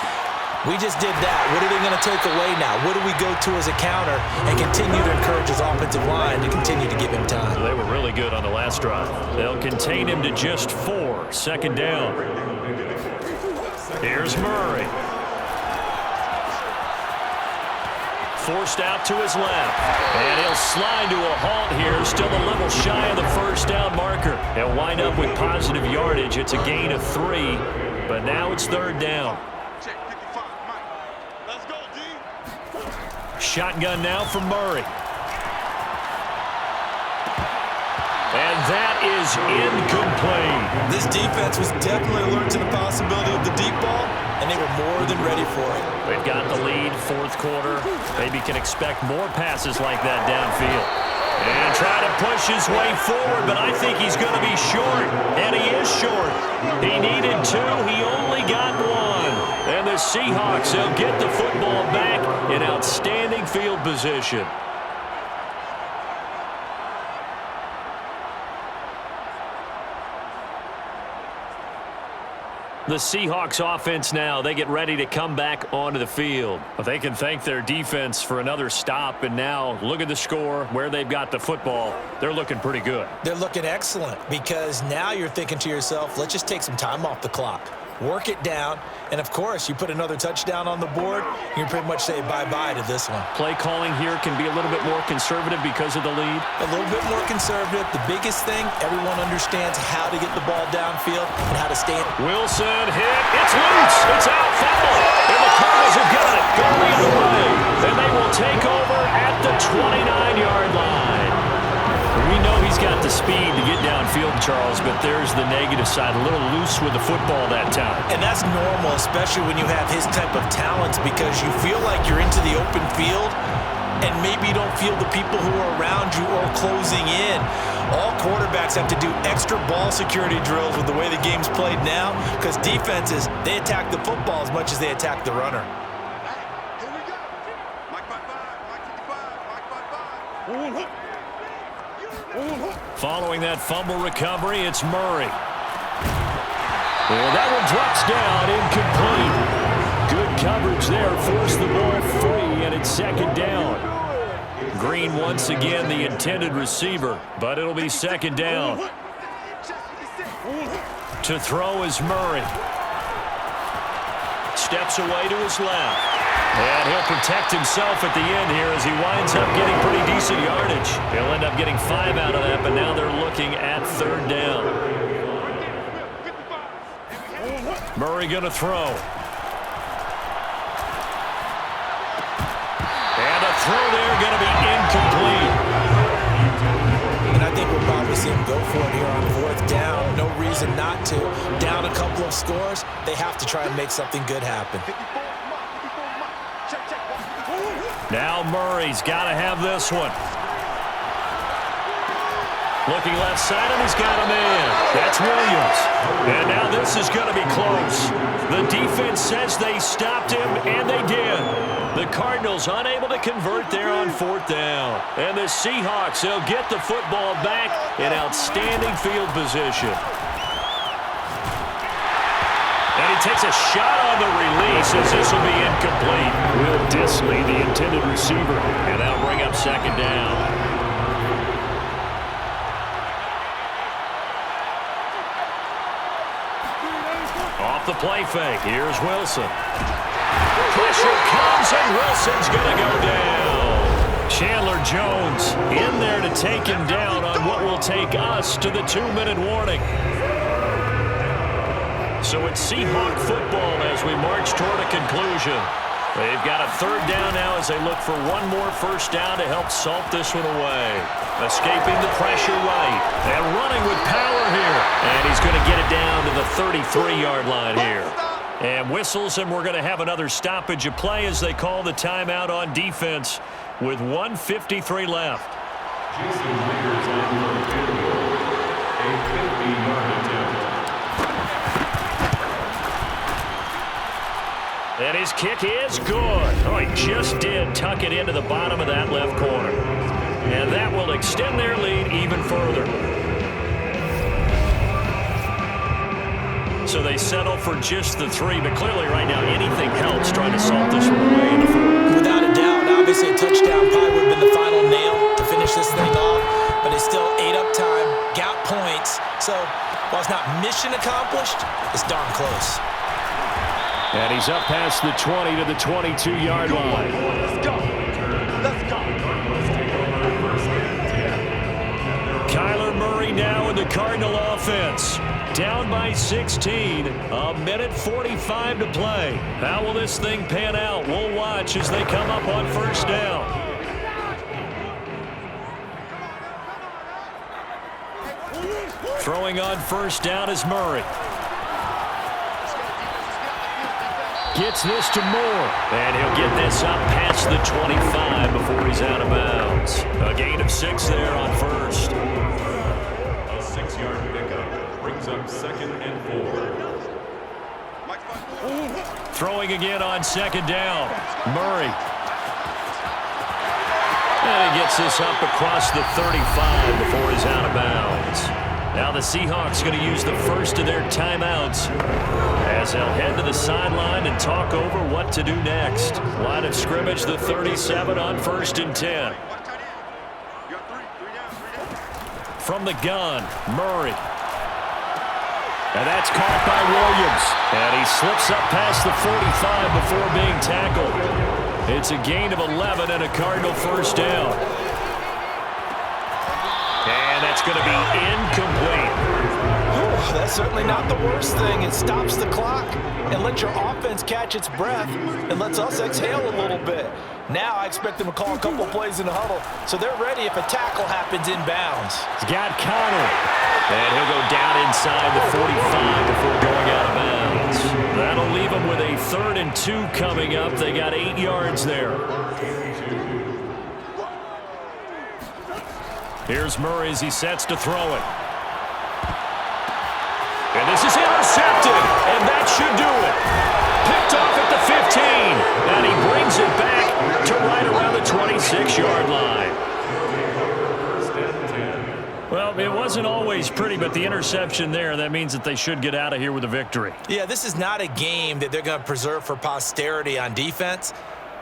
we just did that. What are they going to take away now? What do we go to as a counter? And continue to encourage his offensive line to continue to give him time. They were really good on the last drive. They'll contain him to just 4. 2nd down. Here's Murray. Forced out to his left. And he'll slide to a halt here. Still a little shy of the first down marker. He'll wind up with positive yardage. It's a gain of 3. But now it's 3rd down. Shotgun now for Murray. And that is incomplete. This defense was definitely alert to the possibility of the deep ball, and they were more than ready for it. They've got the lead, 4th quarter. Maybe can expect more passes like that downfield. And try to push his way forward, but I think he's going to be short. And he is short. He needed 2. He only got 1. And the Seahawks will get the football back in outstanding field position. The Seahawks offense now, they get ready to come back onto the field. But they can thank their defense for another stop, and now look at the score, where they've got the football. They're looking pretty good. They're looking excellent because now you're thinking to yourself, let's just take some time off the clock. Work it down, and of course, you put another touchdown on the board, you can pretty much say bye-bye to this one. Play calling here can be a little bit more conservative because of the lead. A little bit more conservative. The biggest thing, everyone understands how to get the ball downfield and how to stay. Wilson hit. It's loose. It's out. Fumble. And the Cardinals have got it. Going the other way. And they will take over at the 29-yard line. We know he's got the speed to get downfield, Charles, but there's the negative side. A little loose with the football that time. And that's normal, especially when you have his type of talents, because you feel like you're into the open field and maybe you don't feel the people who are around you or closing in. All quarterbacks have to do extra ball security drills with the way the game's played now, because defenses, they attack the football as much as they attack the runner. Here we go. Mike 5-5, Mike 55, Mike 5-5. Following that fumble recovery, it's Murray. And that one drops down, incomplete. Good coverage there, forced the ball free, and it's 2nd down. Green once again the intended receiver, but it'll be 2nd down. To throw is Murray. Steps away to his left. And he'll protect himself at the end here as he winds up getting pretty decent yardage. He'll end up getting 5 out of that, but now they're looking at 3rd down. Murray going to throw. And a throw there going to be incomplete. And I think we'll probably see him go for it here on 4th down. No reason not to. Down a couple of scores, they have to try and make something good happen. Now Murray's got to have this one. Looking left side, and he's got a man. That's Williams. And now this is going to be close. The defense says they stopped him, and they did. The Cardinals unable to convert there on 4th down. And the Seahawks, they'll get the football back in outstanding field position. And he takes a shot on the release as this will be incomplete. Will Disley, the intended receiver. And that'll bring up 2nd down. Off the play fake. Here's Wilson. Pressure comes, and Wilson's going to go down. Chandler Jones in there to take him down on what will take us to the 2-minute warning. So it's Seahawk football as we march toward a conclusion. They've got a 3rd down now as they look for one more 1st down to help salt this one away. Escaping the pressure right. And running with power here. And he's going to get it down to the 33-yard line here. And whistles, and we're going to have another stoppage of play as they call the timeout on defense with 1:53 left. Jason Leaders on the field goal. A 50-yard attempt. And his kick is good. Oh, he just did tuck it into the bottom of that left corner. And that will extend their lead even further. So they settle for just the 3, but clearly right now anything helps trying to salt this one away in the 4th. Without a doubt, obviously a touchdown probably would have been the final nail to finish this thing off, but it's still ate up time, got points. So while it's not mission accomplished, it's darn close. And he's up past the 20 to the 22-yard line. Let's go. Let's go. Kyler Murray now in the Cardinal offense. Down by 16. 1:45 to play. How will this thing pan out? We'll watch as they come up on 1st down. Throwing on 1st down is Murray. Gets this to Moore. And he'll get this up past the 25 before he's out of bounds. A gain of 6 there on 1st. A 6-yard pickup brings up 2nd and 4. Throwing again on 2nd down. Murray. And he gets this up across the 35 before he's out of bounds. Now the Seahawks going to use the first of their timeouts as they'll head to the sideline and talk over what to do next. Line of scrimmage, the 37 on 1st and 10. From the gun, Murray. And that's caught by Williams. And he slips up past the 45 before being tackled. It's a gain of 11 and a Cardinal 1st down. And that's going to be incomplete. That's certainly not the worst thing. It stops the clock and lets your offense catch its breath and lets us exhale a little bit. Now I expect them to call a couple plays in the huddle so they're ready if a tackle happens inbounds. He's got Connor. And he'll go down inside the 45 before going out of bounds. That'll leave them with a 3rd and 2 coming up. They got 8 yards there. Here's Murray as he sets to throw it. And this is intercepted, and that should do it. Picked off at the 15, and he brings it back to right around the 26-yard line. Well, it wasn't always pretty, but the interception there, that means that they should get out of here with a victory. Yeah, this is not a game that they're going to preserve for posterity on defense.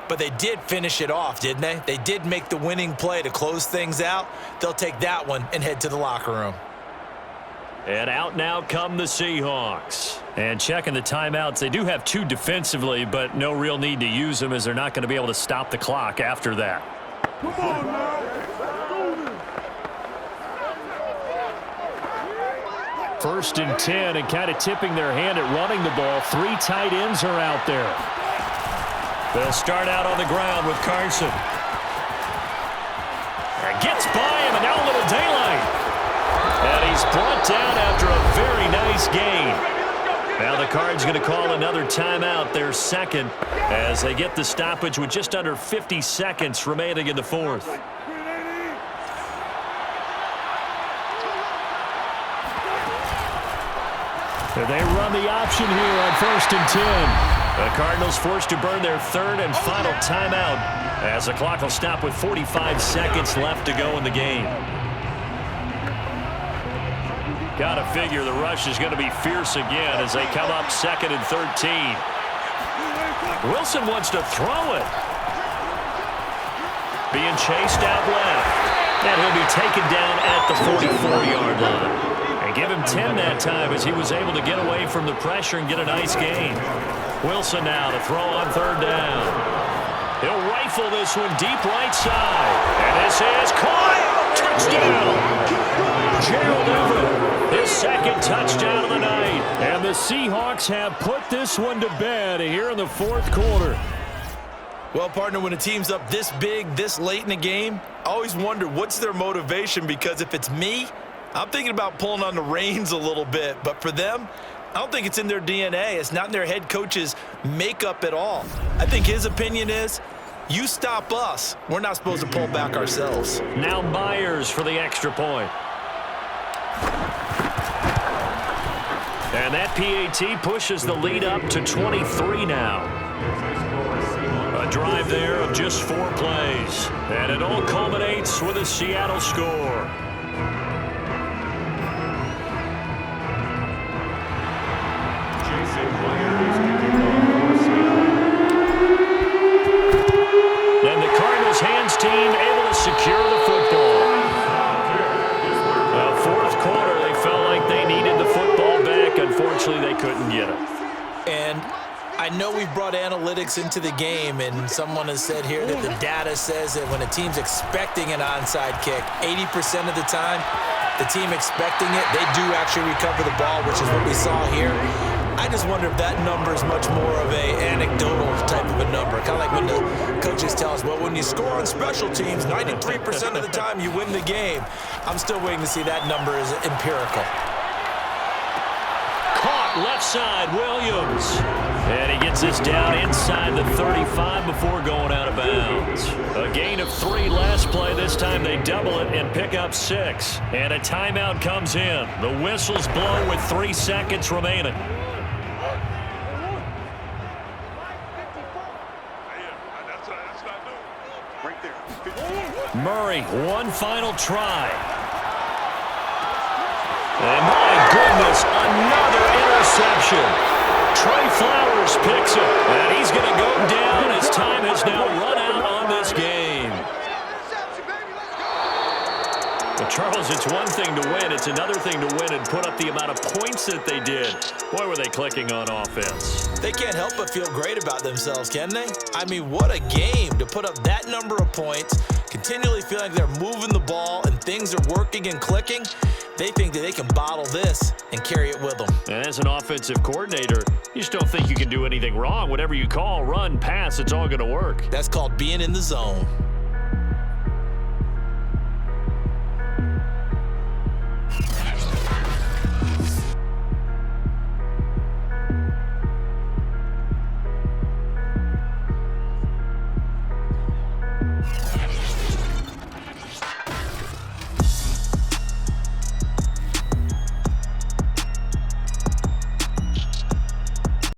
But they did finish it off, didn't they? They did make the winning play to close things out. They'll take that one and head to the locker room. And out now come the Seahawks. And checking the timeouts, they do have 2 defensively, but no real need to use them as they're not going to be able to stop the clock after that. Come on now. First and 10, and kind of tipping their hand at running the ball. 3 tight ends are out there. They'll start out on the ground with Carson. And gets by him, and now a little daylight. And he's brought down after a very nice gain. Now the Cards going to call another timeout, their second, as they get the stoppage with just under 50 seconds remaining in the fourth. They run the option here on first and 10. The Cardinals forced to burn their 3rd and final timeout as the clock will stop with 45 seconds left to go in the game. Got to figure the rush is going to be fierce again as they come up 2nd and 13. Wilson wants to throw it. Being chased out left. And he'll be taken down at the 44-yard line. And give him 10 that time as he was able to get away from the pressure and get a nice gain. Wilson now to throw on 3rd down. He'll rifle this one deep right side. And this is caught. Touchdown. Gerald Everett, his 2nd touchdown of the night. And the Seahawks have put this one to bed here in the 4th quarter. Well, partner, when a team's up this big, this late in the game, I always wonder what's their motivation, because if it's me, I'm thinking about pulling on the reins a little bit. But for them, I don't think it's in their DNA. It's not in their head coach's makeup at all. I think his opinion is, you stop us, we're not supposed to pull back ourselves. Now Myers for the extra point. And that PAT pushes the lead up to 23 now. A drive there of just 4 plays. And it all culminates with a Seattle score. And the Cardinals hands team able to secure the football. 4th quarter, they felt like they needed the football back. Unfortunately, they couldn't get it. And I know we've brought analytics into the game, and someone has said here that the data says that when a team's expecting an onside kick, 80% of the time, the team expecting it, they do actually recover the ball, which is what we saw here. I just wonder if that number is much more of a anecdotal type of a number. Kind of like when the coaches tell us, well, when you score on special teams, 93% of the time you win the game. I'm still waiting to see that number is empirical. Caught left side, Williams. And he gets this down inside the 35 before going out of bounds. A gain of 3 last play. This time they double it and pick up 6. And a timeout comes in. The whistles blow with 3 seconds remaining. Murray, one final try. And my goodness, another interception. Trey Flowers picks it, and he's going to go down. His time has now run out on this game. But Charles, it's one thing to win. It's another thing to win and put up the amount of points that they did. Boy, were they clicking on offense. They can't help but feel great about themselves, can they? I mean, what a game to put up that number of points, continually feeling like they're moving the ball and things are working and clicking. They think that they can bottle this and carry it with them. And as an offensive coordinator, you just don't think you can do anything wrong. Whatever you call, run, pass, it's all going to work. That's called being in the zone.